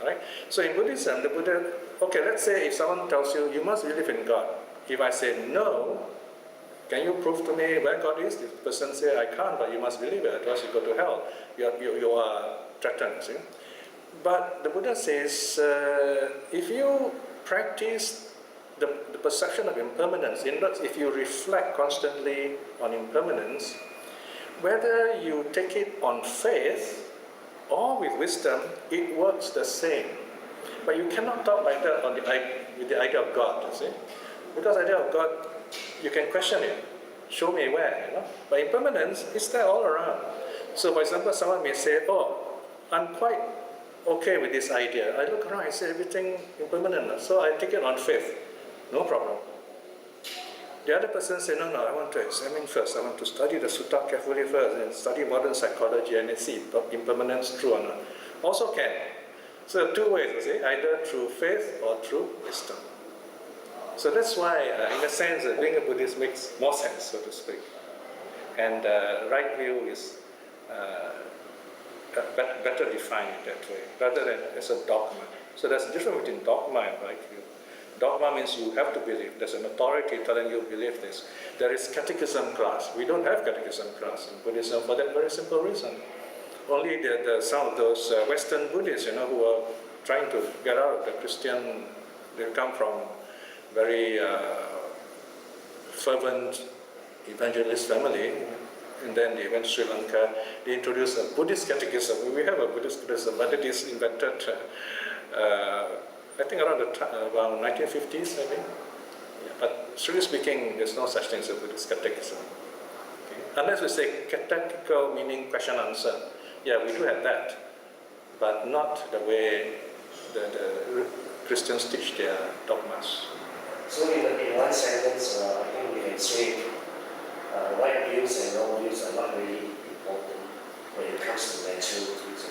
Right? So in Buddhism, the Buddha, okay, let's say if someone tells you, you must believe in God. If I say no, can you prove to me where God is? If the person says, I can't, but you must believe it, otherwise you go to hell. You are threatened, see? But the Buddha says, if you practice the perception of impermanence, if you reflect constantly on impermanence, whether you take it on faith or with wisdom, it works the same. But you cannot talk like that with the idea of God, you see? Because the idea of God, you can question it. Show me where, But impermanence is there all around. So for example, someone may say, oh, I'm quite okay with this idea. I look around, I say everything impermanent, so I take it on faith. No problem. The other person says, no, I want to examine first. I want to study the sutta carefully first and study modern psychology and see if impermanence is true or not. Also can. So two ways, you see, either through faith or through wisdom. So that's why, in a sense, being a Buddhist makes more sense, so to speak. And right view is better defined in that way, rather than as a dogma. So there's a difference between dogma and right view. Dogma means you have to believe. There's an authority telling you believe this. There is catechism class. We don't have catechism class in Buddhism for that very simple reason. Only some of those Western Buddhists, who are trying to get out of the Christian. They come from very fervent evangelist family, and then they went to Sri Lanka. They introduced a Buddhist catechism. We have a Buddhist catechism, but it is invented, I think around 1950s, I think. Yeah, but strictly speaking, there's no such thing as a Buddhist catechism. Okay? Unless we say catechetical, meaning question answer. Yeah, we do have that, but not the way the Christians teach their dogmas. So in one sentence, I think we can say right views and wrong views are not really important when it comes to natural truths.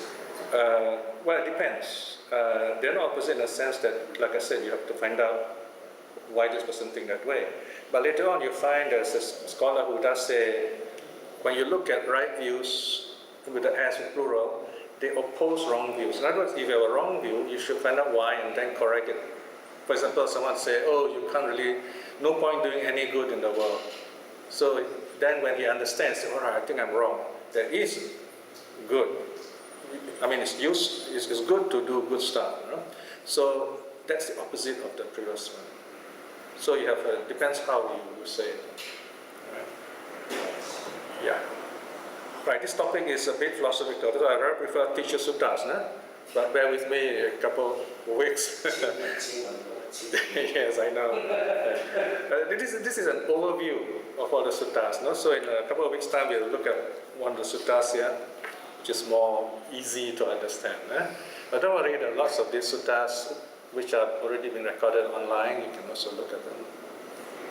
Well, it depends. They're not opposite in the sense that, like I said, you have to find out why this person thinks that way. But later on, you find there's a scholar who does say, when you look at right views with the S in plural, they oppose wrong views. In other words, if you have a wrong view, you should find out why and then correct it. For example, someone say, oh, you can't really, no point doing any good in the world. So then when he understands, all right, I think I'm wrong. There is good. I mean, it's good to do good stuff. You know? So that's the opposite of the previous one. So you have, depends how you say it. Right? Yeah. Right, this topic is a bit philosophical, so I rather prefer teacher suttas, no? But bear with me a couple of weeks. Yes, I know. This is an overview of all the suttas, no? So in a couple of weeks' time, we'll look at one of the suttas here, which is more easy to understand. But don't worry, there are lots of these suttas which have already been recorded online. You can also look at them.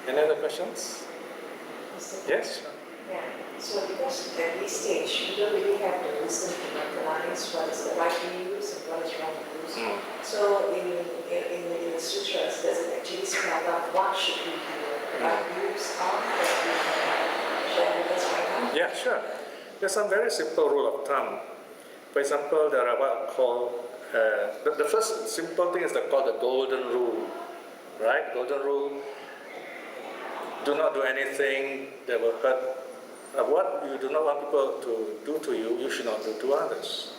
Any other questions? Yes? Yeah. So because at this stage, you don't really have the wisdom to recognize what is the right views and what is wrong views. So in the sutras, does it actually spell out what should be the right views are that we can share with us right now? Yeah, sure. There's some very simple rule of thumb. For example, there are what I call, the first simple thing is called the golden rule, right? Golden rule, do not do anything that will hurt. What you do not want people to do to you, you should not do to others.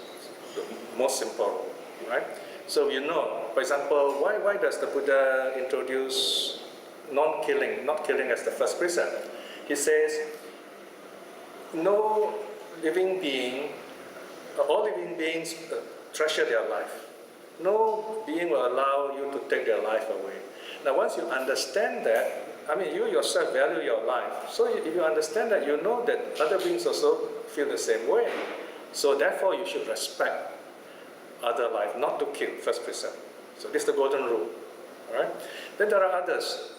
The most simple rule, right? So you know, for example, why does the Buddha introduce not killing as the first precept? He says, no living being, all living beings treasure their life. No being will allow you to take their life away. Now once you understand that, I mean, you yourself value your life. So if you understand that, you know that other beings also feel the same way. So therefore, you should respect other life, not to kill, first precept. So this is the golden rule. All right? Then there are others.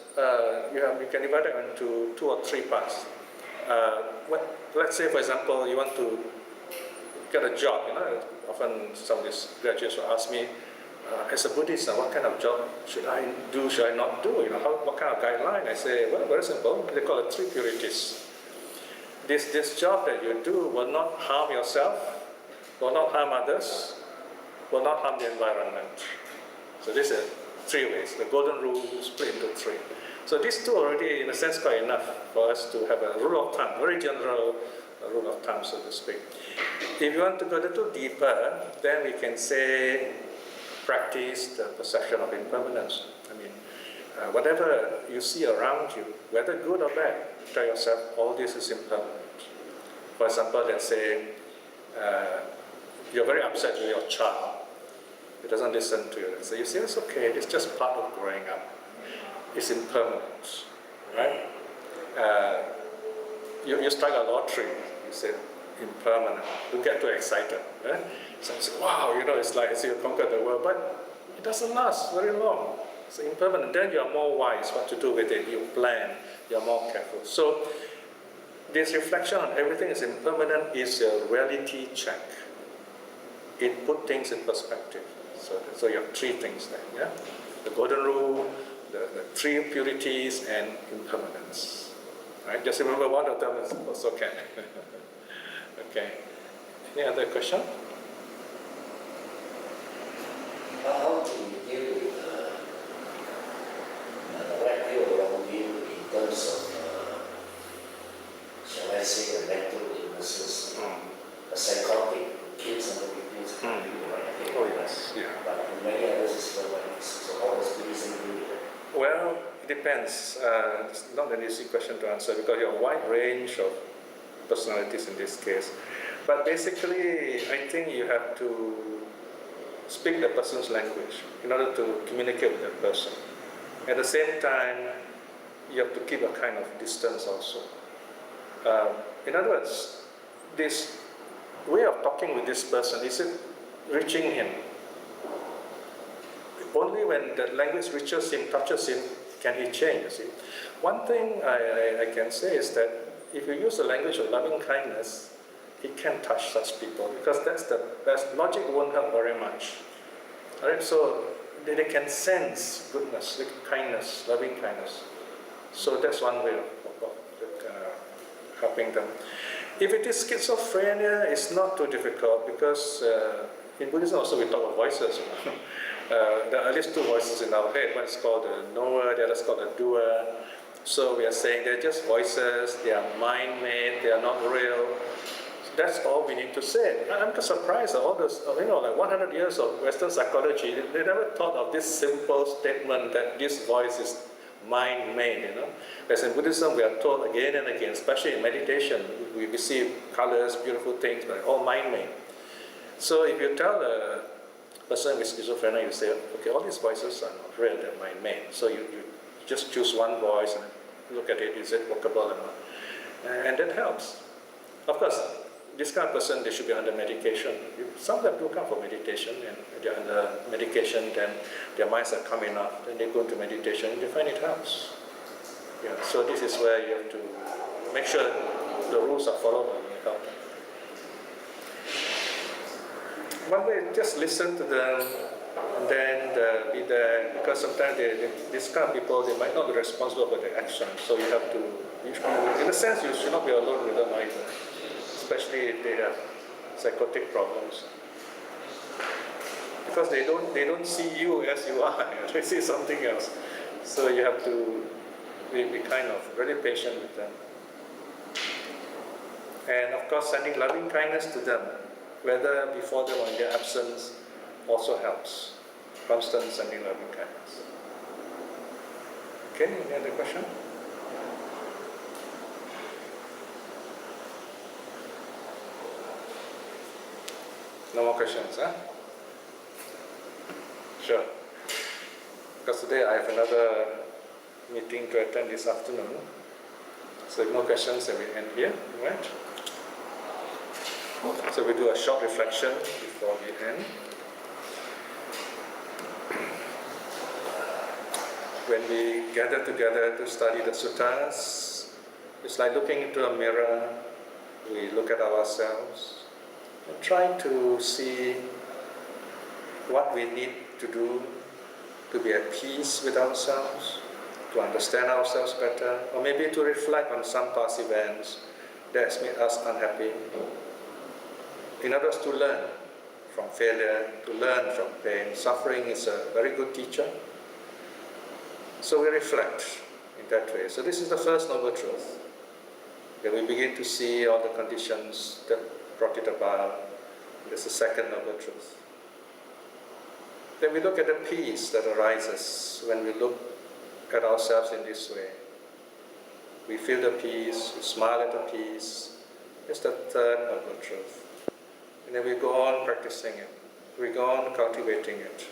You can divide it into 2 or 3 parts. Let's say, for example, you want to get a job. You know, often some of these graduates will ask me, as a Buddhist, what kind of job should I do, should I not do? You know, what kind of guideline? I say, well, very simple. They call it 3 purities. This job that you do will not harm yourself, will not harm others, will not harm the environment. So this is 3 ways. The golden rule is split into 3. So these 2 already, in a sense, quite enough for us to have a rule of thumb, very general rule of thumb, so to speak. If you want to go a little deeper, then we can say, practice the perception of impermanence. I mean, whatever you see around you, whether good or bad, tell yourself, all this is impermanent. For example, let's say you're very upset with your child. He doesn't listen to you. So you say, it's okay, it's just part of growing up. It's impermanent, right? You strike a lottery, you say, impermanent. Don't get too excited. Eh? So you say, wow, you know, it's like you conquered the world, but it doesn't last very long. It's impermanent. Then you're more wise what to do with it. You plan, you're more careful. So this reflection on everything is impermanent is a reality check. It puts things in perspective. So you have 3 things there, yeah? The golden rule, the 3 purities, and impermanence. Right? Just remember one of them is also can. Okay. Any other question? How do you deal with the right view or wrong view in terms of, shall I say, the mental illnesses? A psychotic kills somebody who's right? Oh yes, yeah. But in many depends. It's not an easy question to answer because you have a wide range of personalities in this case. But basically, I think you have to speak the person's language in order to communicate with that person. At the same time, you have to keep a kind of distance also. In other words, this way of talking with this person, is it reaching him? Only when the language reaches him, touches him, can he change, you see. One thing I can say is that if you use the language of loving kindness, he can touch such people because that's the best. Logic won't help very much. All right, so they can sense goodness, kindness, loving kindness. So that's one way of helping them. If it is schizophrenia, it's not too difficult because in Buddhism also we talk about voices. There are at least two voices in our head. One is called the knower, the other is called the doer. So we are saying they're just voices, they are mind-made, they are not real. That's all we need to say. I'm just surprised at all those, like 100 years of Western psychology, they never thought of this simple statement that this voice is mind-made, Whereas in Buddhism, we are told again and again, especially in meditation, we see colors, beautiful things, but all mind-made. So if you tell a person with schizophrenia, you say, okay, all these voices are not real, they're mind-made. So you just choose one voice and look at it, is it workable or not? And that helps. Of course, this kind of person, they should be under medication. Some of them do come for meditation, and they're under medication, then their minds are coming up, then they go into meditation, and they find it helps. Yeah, so this is where you have to make sure the rules are followed and you help them. One way, just listen to them, and then be there, because sometimes these kind of people, they might not be responsible for their actions, so you have to, in a sense, you should not be alone with them either, especially if they have psychotic problems. Because they don't see you as you are, they see something else. So you have to be kind of very patient with them. And of course, sending loving kindness to them, whether before them or in their absence, also helps. Constant sending loving kindness. Okay, any other question? No more questions, huh? Sure. Because today I have another meeting to attend this afternoon. So if no questions, then we end here, right? So we do a short reflection before we end. When we gather together to study the suttas, it's like looking into a mirror. We look at ourselves and trying to see what we need to do to be at peace with ourselves, to understand ourselves better, or maybe to reflect on some past events that has made us unhappy. In other words, to learn from failure, to learn from pain. Suffering is a very good teacher. So we reflect in that way. So this is the first noble truth. Then we begin to see all the conditions that brought it about. There's the second noble truth. Then we look at the peace that arises when we look at ourselves in this way. We feel the peace, we smile at the peace. It's the third noble truth. And then we go on practicing it. We go on cultivating it.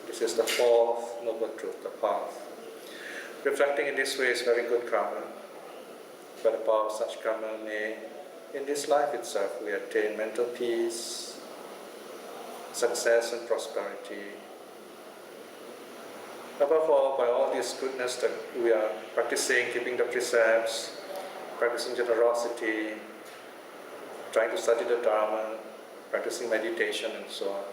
This is the fourth noble truth, the path. Reflecting in this way is very good karma. By the power of such karma may, in this life itself, we attain mental peace, success and prosperity. Above all, by all this goodness that we are practicing, keeping the precepts, practicing generosity, trying to study the Dharma, practicing meditation and so on.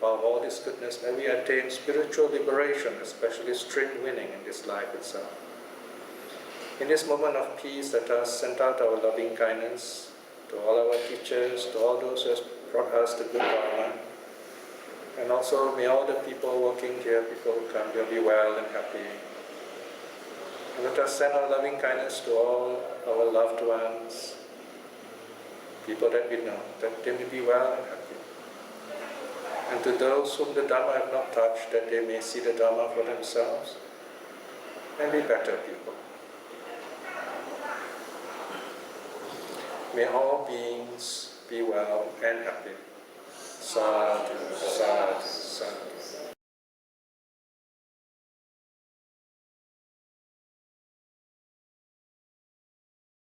By all this goodness, may we attain spiritual liberation, especially strength winning in this life itself. In this moment of peace, let us send out our loving kindness to all our teachers, to all those who have brought us the good Dharma. And also, may all the people working here, people who come here, be well and happy. And let us send our loving kindness to all our loved ones, people that we know, that they may be well and happy. And to those whom the Dharma have not touched, that they may see the Dharma for themselves. and be better people. May all beings be well and happy. Sadhu, sadhu, sadhu.